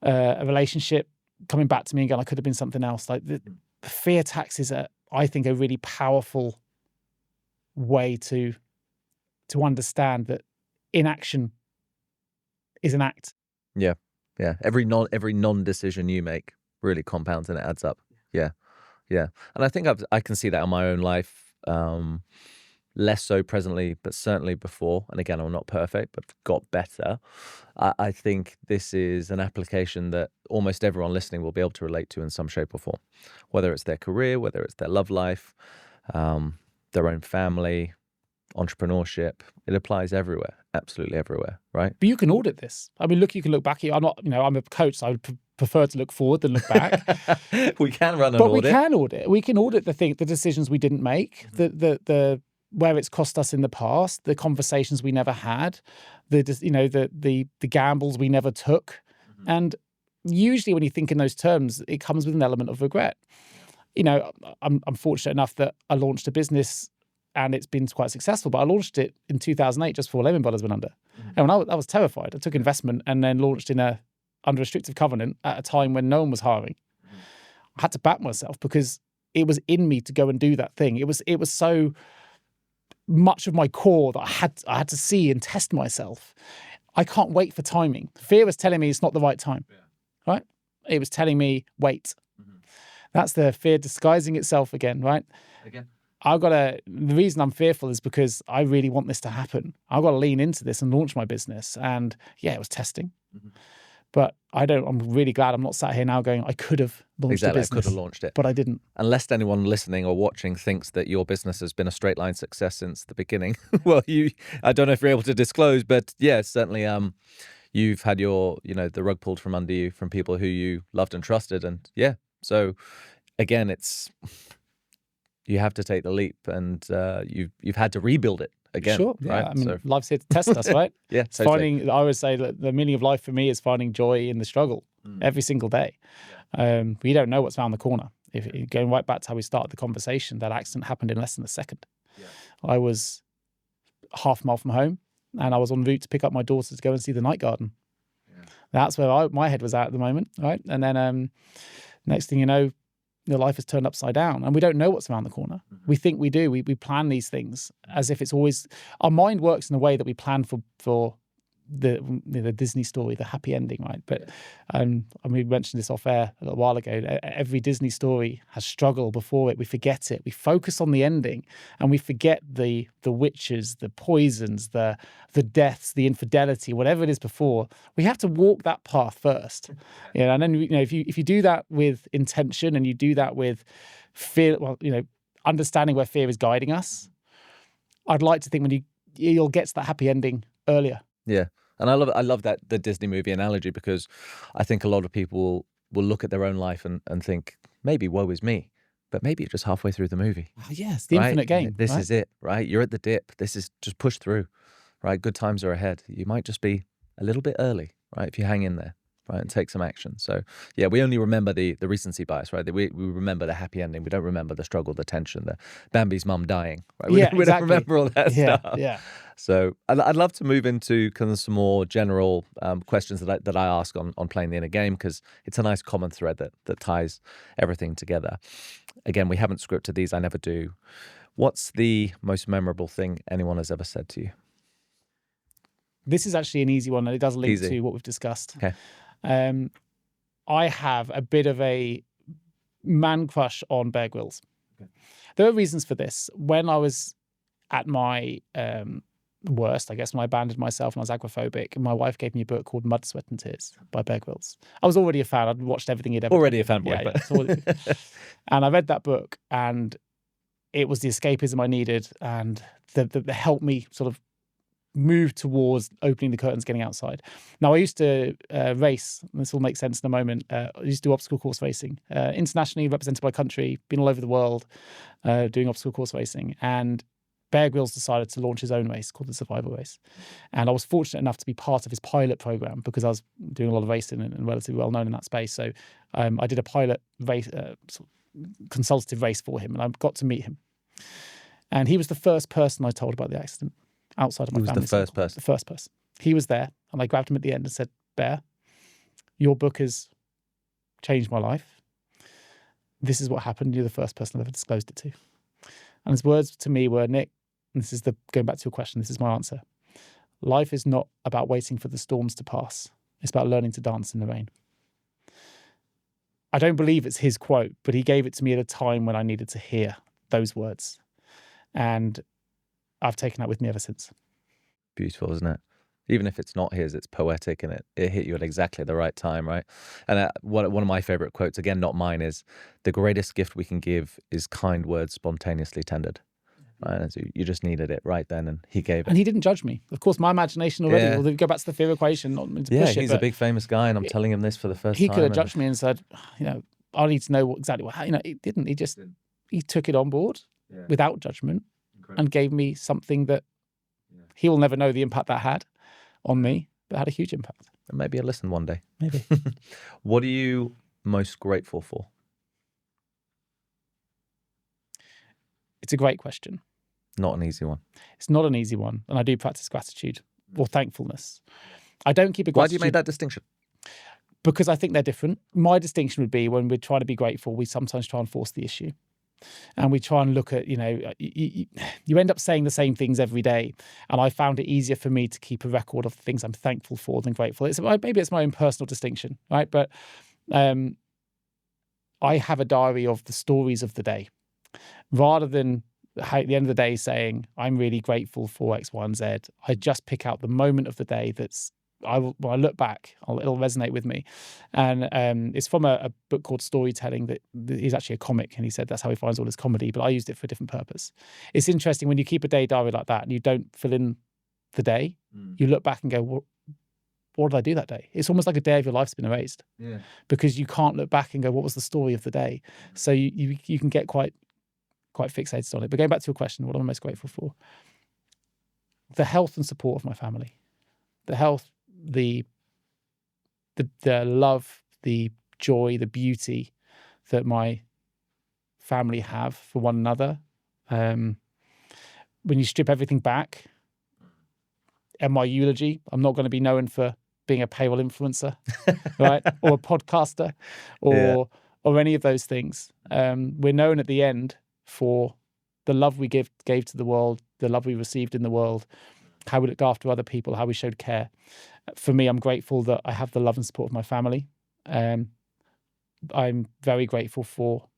a relationship coming back to me and going, I could have been something else. Like, the fear tax is I think a really powerful way to understand that inaction is an act. Yeah. Every non-decision you make really compounds and it adds up. Yeah. And I think I can see that in my own life. Less so presently, but certainly before. And again, I'm not perfect, but got better. I think this is an application that almost everyone listening will be able to relate to in some shape or form, whether it's their career, whether it's their love life, their own family, entrepreneurship. It applies everywhere, absolutely everywhere, right? But you can audit this. I mean, you can look back. I'm I'm a coach, so I would prefer to look forward than look back. We can run an audit. But we can audit. We can audit the decisions we didn't make, the where it's cost us in the past, the conversations we never had, the gambles we never took. And usually when you think in those terms, it comes with an element of regret. I'm fortunate enough that I launched a business and it's been quite successful, but I launched it in 2008 just before Lehman Brothers went under. And I was terrified. I took investment and then launched under restrictive covenant at a time when no one was hiring. I had to back myself because it was in me to go and do that thing. It was so much of my core that I had to see and test myself. I can't wait for timing. Fear was telling me it's not the right time, right? It was telling me, wait. That's the fear disguising itself again, right? The reason I'm fearful is because I really want this to happen. I've got to lean into this and launch my business. And yeah, it was testing. But I'm really glad I'm not sat here now going, I could have launched a business. I could have launched it. But I didn't. Unless anyone listening or watching thinks that your business has been a straight line success since the beginning. Well, I don't know if you're able to disclose, but yeah, certainly you've had the rug pulled from under you from people who you loved and trusted. And yeah, so again, you have to take the leap, and you've had to rebuild it again. Sure, yeah. Right? I mean, life's here to test us, right? Yeah, it's totally. I would say that the meaning of life for me is finding joy in the struggle every single day. We don't know what's around the corner. If going right back to how we started the conversation, that accident happened in less than a second. I was half a mile from home, and I was en route to pick up my daughter to go and see the night garden. That's where my head was at the moment, right? And then next thing you know, your life has turned upside down, and we don't know what's around the corner. We think we do. We plan these things as if it's always. Our mind works in a way that we plan for the Disney story, the happy ending, right? But we mentioned this off air a little while ago. Every Disney story has struggle before it. We forget it. We focus on the ending, and we forget the witches, the poisons, the deaths, the infidelity, whatever it is before. We have to walk that path first, and then if you do that with intention and you do that with fear, understanding where fear is guiding us. I'd like to think when you'll get to that happy ending earlier. Yeah. And I love that the Disney movie analogy, because I think a lot of people will look at their own life and think, maybe woe is me, but maybe you're just halfway through the movie. Oh, yes, the infinite game. This is it, right? You're at the dip. This is just push through, right? Good times are ahead. You might just be a little bit early, right? If you hang in there, right, and take some action. So yeah, we only remember the recency bias, right? We remember the happy ending. We don't remember the struggle, the tension, the Bambi's mum dying, right? We don't remember all that stuff. Yeah. So I'd love to move into kind of some more general questions that I ask on playing the inner game, because it's a nice common thread that ties everything together. Again, we haven't scripted these. I never do. What's the most memorable thing anyone has ever said to you? This is actually an easy one, and it does link to what we've discussed. Okay. I have a bit of a man crush on Bear Grylls. Okay. There are reasons for this. When I was at my worst, I guess, when I abandoned myself and I was agoraphobic, and my wife gave me a book called Mud, Sweat and Tears by Bear Grylls. I was already a fan. I'd watched everything he'd ever done. Already a fanboy. Yeah. And I read that book, and it was the escapism I needed, and the help me sort of move towards opening the curtains, getting outside. Now, I used to race. This will make sense in a moment. I used to do obstacle course racing, internationally represented by country, been all over the world doing obstacle course racing. And Bear Grylls decided to launch his own race called the Survival Race. And I was fortunate enough to be part of his pilot program because I was doing a lot of racing and relatively well known in that space. So I did a pilot race, sort of consultative race for him, and I got to meet him. And he was the first person I told about the accident outside of my family. He was the first person? The first person. He was there, and I grabbed him at the end and said, Bear, your book has changed my life. This is what happened. You're the first person I've ever disclosed it to. And his words to me were, Nick, and this is going back to your question, this is my answer. Life is not about waiting for the storms to pass. It's about learning to dance in the rain. I don't believe it's his quote, but he gave it to me at a time when I needed to hear those words. And I've taken that with me ever since. Beautiful, isn't it? Even if it's not his, it's poetic, and it hit you at exactly the right time, right? And one of my favorite quotes, again, not mine, is the greatest gift we can give is kind words spontaneously tendered. Right? And so you just needed it right then, and he gave it. And he didn't judge me. Of course, my imagination already, we'll go back to the fear equation, not to push it. He's a big famous guy, and I'm telling him this for the first time. He could have judged me and said, I need to know exactly what, he didn't. He took it on board without judgment. Incredible. And gave me something that he will never know the impact that had on me, but had a huge impact. And maybe I'll listen one day. Maybe. What are you most grateful for? It's a great question. Not an easy one. It's not an easy one. And I do practice gratitude or thankfulness. I don't keep a Why do gratitude. you make that distinction? Because I think they're different. My distinction would be when we're trying to be grateful, we sometimes try and force the issue. And we try and look at, you end up saying the same things every day. And I found it easier for me to keep a record of the things I'm thankful for than grateful. Maybe it's my own personal distinction, right? But I have a diary of the stories of the day. Rather than at the end of the day saying, I'm really grateful for X, Y, and Z, I just pick out the moment of the day when I look back, it'll resonate with me. And it's from a book called Storytelling that he's actually a comic, and he said that's how he finds all his comedy, but I used it for a different purpose. It's interesting when you keep a day diary like that and you don't fill in the day, you look back and go, what did I do that day? It's almost like a day of your life's been erased. Yeah. Because you can't look back and go, what was the story of the day? So you can get quite fixated on it. But going back to your question, what am I most grateful for? The health and support of my family. The health, the love, the joy, the beauty that my family have for one another. When you strip everything back, and my eulogy, I'm not going to be known for being a payroll influencer, right? Or a podcaster, or any of those things. We're known at the end for the love we gave to the world, the love we received in the world, how we looked after other people, how we showed care. For me, I'm grateful that I have the love and support of my family. I'm very grateful for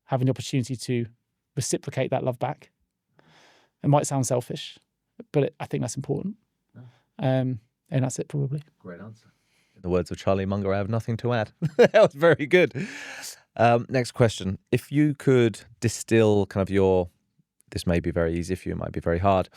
having the opportunity to reciprocate that love back. It might sound selfish, but I think that's important. And that's it, probably. Great answer. In the words of Charlie Munger, I have nothing to add. That was very good. Next question. If you could distill kind of this may be very easy for you, it might be very hard.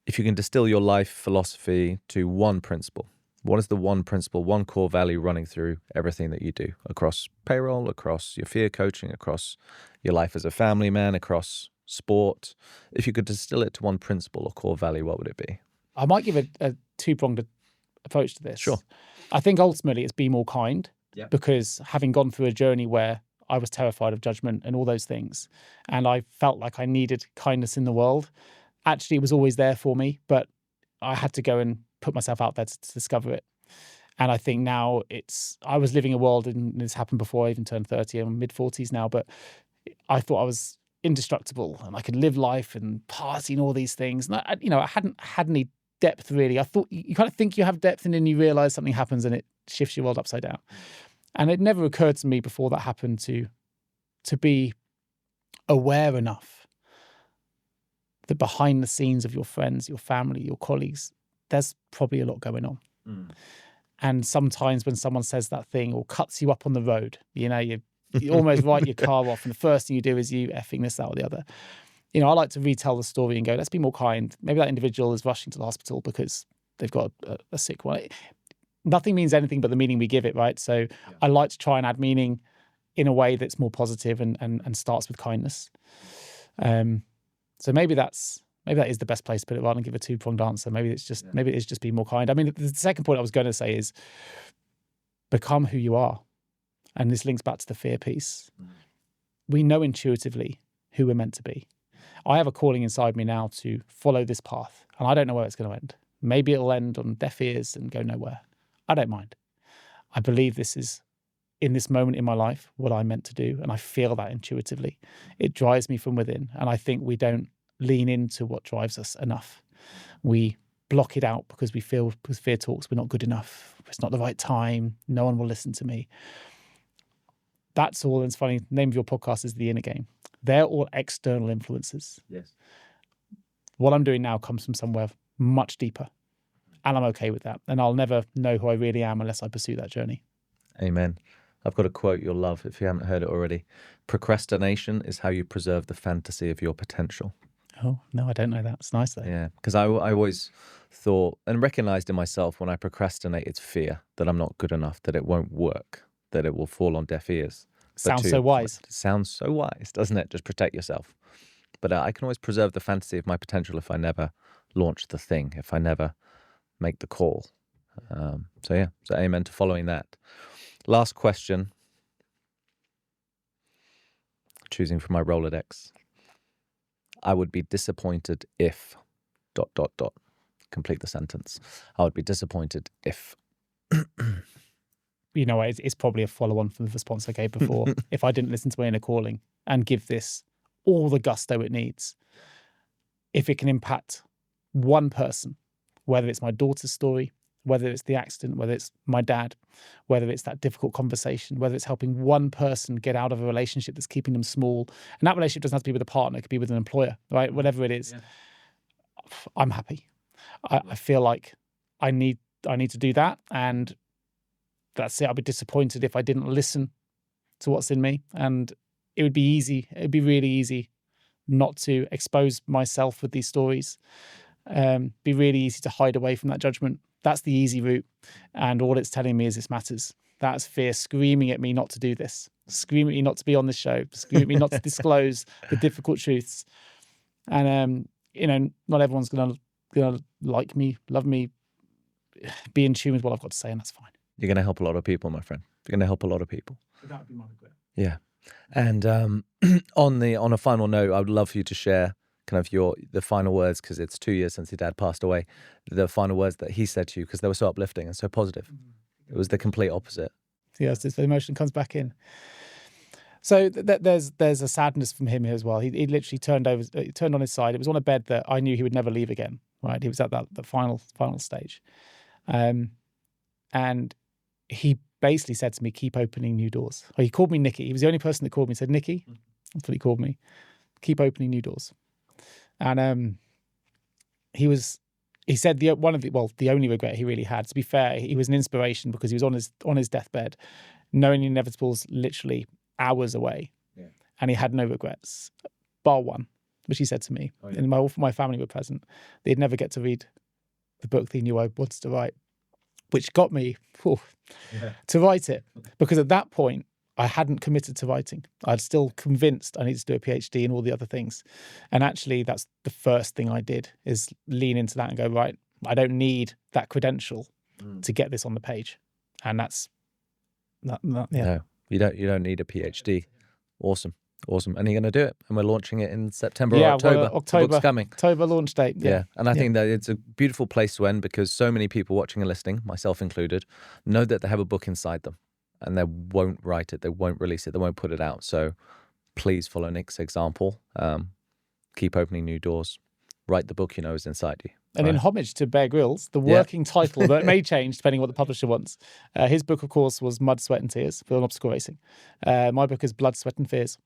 If you can distill your life philosophy to one principle, what is the one principle, one core value running through everything that you do across payroll, across your fear coaching, across your life as a family man, across sport? If you could distill it to one principle or core value, what would it be? I might give a two-pronged approach to this. Sure. I think ultimately it's be more kind, because having gone through a journey where I was terrified of judgment and all those things, and I felt like I needed kindness in the world. Actually, it was always there for me, but I had to go and put myself out there to discover it. And I think now I was living a world, and this happened before I even turned 30, I'm mid-40s now, but I thought I was indestructible and I could live life and party and all these things. And I hadn't had any depth, really. I thought you kind of think you have depth, and then you realize something happens and it shifts your world upside down. And it never occurred to me before that happened to be aware enough that behind the scenes of your friends, your family, your colleagues, there's probably a lot going on. And sometimes when someone says that thing or cuts you up on the road, you almost write your car off, and the first thing you do is you effing this, that, or the other. I like to retell the story and go, let's be more kind. Maybe that individual is rushing to the hospital because they've got a sick one. Nothing means anything but the meaning we give it, right? So I like to try and add meaning in a way that's more positive and starts with kindness. So maybe that is the best place to put it, rather than give a two-pronged answer. Maybe it is just be more kind. I mean, the second point I was going to say is become who you are. And this links back to the fear piece. We know intuitively who we're meant to be. I have a calling inside me now to follow this path, and I don't know where it's going to end. Maybe it'll end on deaf ears and go nowhere. I don't mind. I believe this is, in this moment in my life, what I'm meant to do, and I feel that intuitively. It drives me from within, and I think we don't lean into what drives us enough. We block it out because fear talks we're not good enough. It's not the right time. No one will listen to me. That's all. And it's funny, the name of your podcast is The Inner Game. They're all external influences. Yes. What I'm doing now comes from somewhere much deeper, and I'm okay with that. And I'll never know who I really am unless I pursue that journey. Amen. I've got a quote you'll love if you haven't heard it already. Procrastination is how you preserve the fantasy of your potential. Oh, no, I don't know that. It's nice, though. Yeah, because I always thought and recognized in myself when I procrastinate, it's fear that I'm not good enough, that it won't work, that it will fall on deaf ears. Sounds so wise. It sounds so wise, doesn't it? Just protect yourself. But I can always preserve the fantasy of my potential if I never launch the thing, if I never make the call. So amen to following that. Last question. Choosing from my Rolodex. I would be disappointed if ... Complete the sentence. I would be disappointed if... You know, it's probably a follow-on from the response I gave before. If I didn't listen to my inner calling and give this all the gusto it needs, if it can impact one person, whether it's my daughter's story, whether it's the accident, whether it's my dad, whether it's that difficult conversation, whether it's helping one person get out of a relationship that's keeping them small, and that relationship doesn't have to be with a partner, it could be with an employer, right? Whatever it is, I'm happy. I feel like I need to do that, and that's it. I'd be disappointed if I didn't listen to what's in me, and it would be easy. It'd be really easy not to expose myself with these stories. Be really easy to hide away from that judgment. That's the easy route, and all it's telling me is this matters. That's fear screaming at me not to do this, screaming at me not to be on this show, screaming at me not to disclose the difficult truths. And not everyone's gonna like me, love me, be in tune with what I've got to say, and that's fine. You're going to help a lot of people, my friend. You're going to help a lot of people. That would be my regret. Yeah. And on a final note, I would love for you to share kind of the final words, because it's 2 years since your dad passed away, the final words that he said to you, because they were so uplifting and so positive. It was the complete opposite. Yes, the emotion comes back in. So there's a sadness from him here as well. He literally turned on his side. It was on a bed that I knew he would never leave again. Right, he was at the final stage, and he basically said to me, "Keep opening new doors." Or he called me Nicky. He was the only person that called me and said, "Nicky," that's what he called me. "Keep opening new doors." And he said the only regret he really had. To be fair, he was an inspiration because he was on his deathbed, knowing the inevitable's literally hours away, and he had no regrets, bar one, which he said to me. And my family were present. They'd never get to read the book they knew I wanted to write, which got me to write it, because at that point I hadn't committed to writing. I'd still convinced I needed to do a PhD and all the other things. And actually, that's the first thing I did, is lean into that and go, right, I don't need that credential to get this on the page. And that's yeah. No, you don't need a PhD. Awesome. And you're going to do it. And we're launching it in September or October. The book's coming. October launch date. Yeah. And I think that it's a beautiful place to end, because so many people watching and listening, myself included, know that they have a book inside them and they won't write it. They won't release it. They won't put it out. So please follow Nick's example. Keep opening new doors. Write the book you know is inside you. And in homage to Bear Grylls, the working title, that may change depending on what the publisher wants. His book, of course, was Mud, Sweat and Tears for obstacle racing. My book is Blood, Sweat and Fears.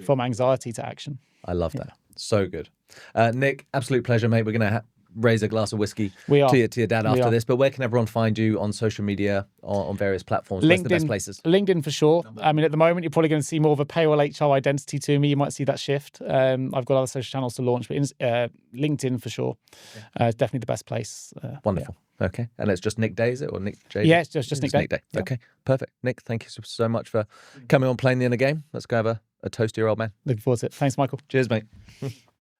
From anxiety to action. I love that. So good. Nick, absolute pleasure, mate. We're going to raise a glass of whiskey to your dad after this. But where can everyone find you on social media, on various platforms? Where's the best places? LinkedIn for sure. I mean, at the moment, you're probably going to see more of a payroll HR identity to me. You might see that shift. I've got other social channels to launch, but LinkedIn for sure. It's definitely the best place. Wonderful. Yeah. Okay. And it's just Nick Day, is it? Or Nick J? Yeah, it's just Nick Day. Yeah. Okay. Perfect. Nick, thank you so much for coming on Playing the Inner Game. Let's go have a toast to your old man. Looking forward to it. Thanks, Michael. Cheers, mate.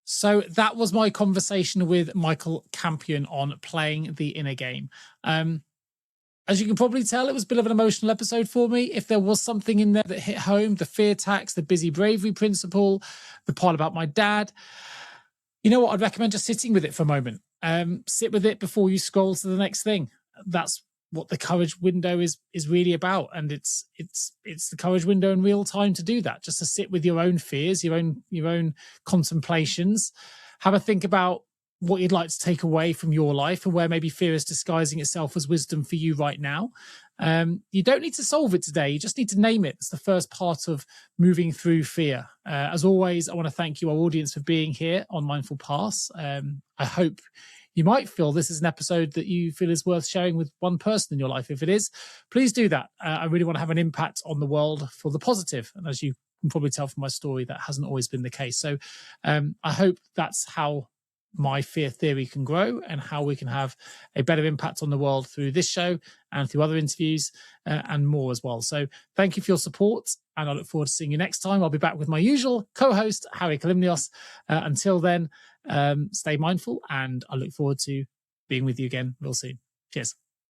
So that was my conversation with Michael Campion on Playing the Inner Game. As you can probably tell, it was a bit of an emotional episode for me. If there was something in there that hit home, the fear tax, the busy bravery principle, the part about my dad, you know what? I'd recommend just sitting with it for a moment. Sit with it before you scroll to the next thing. That's what the courage window is really about, and it's the courage window in real time to do that, just to sit with your own fears, your own contemplations, have a think about what you'd like to take away from your life and where maybe fear is disguising itself as wisdom for you right now. You don't need to solve it today, you just need to name it. It's the first part of moving through fear. As always, I want to thank you, our audience, for being here on Mindful Pass. I hope you might feel this is an episode that you feel is worth sharing with one person in your life. If it is, please do that. I really want to have an impact on the world for the positive. And as you can probably tell from my story, that hasn't always been the case. So I hope that's how my fear theory can grow, and how we can have a better impact on the world through this show and through other interviews and more as well. So thank you for your support, and I look forward to seeing you next time. I'll be back with my usual co-host, Harry Kalimnios. Until then, stay mindful, and I look forward to being with you again real soon. Cheers.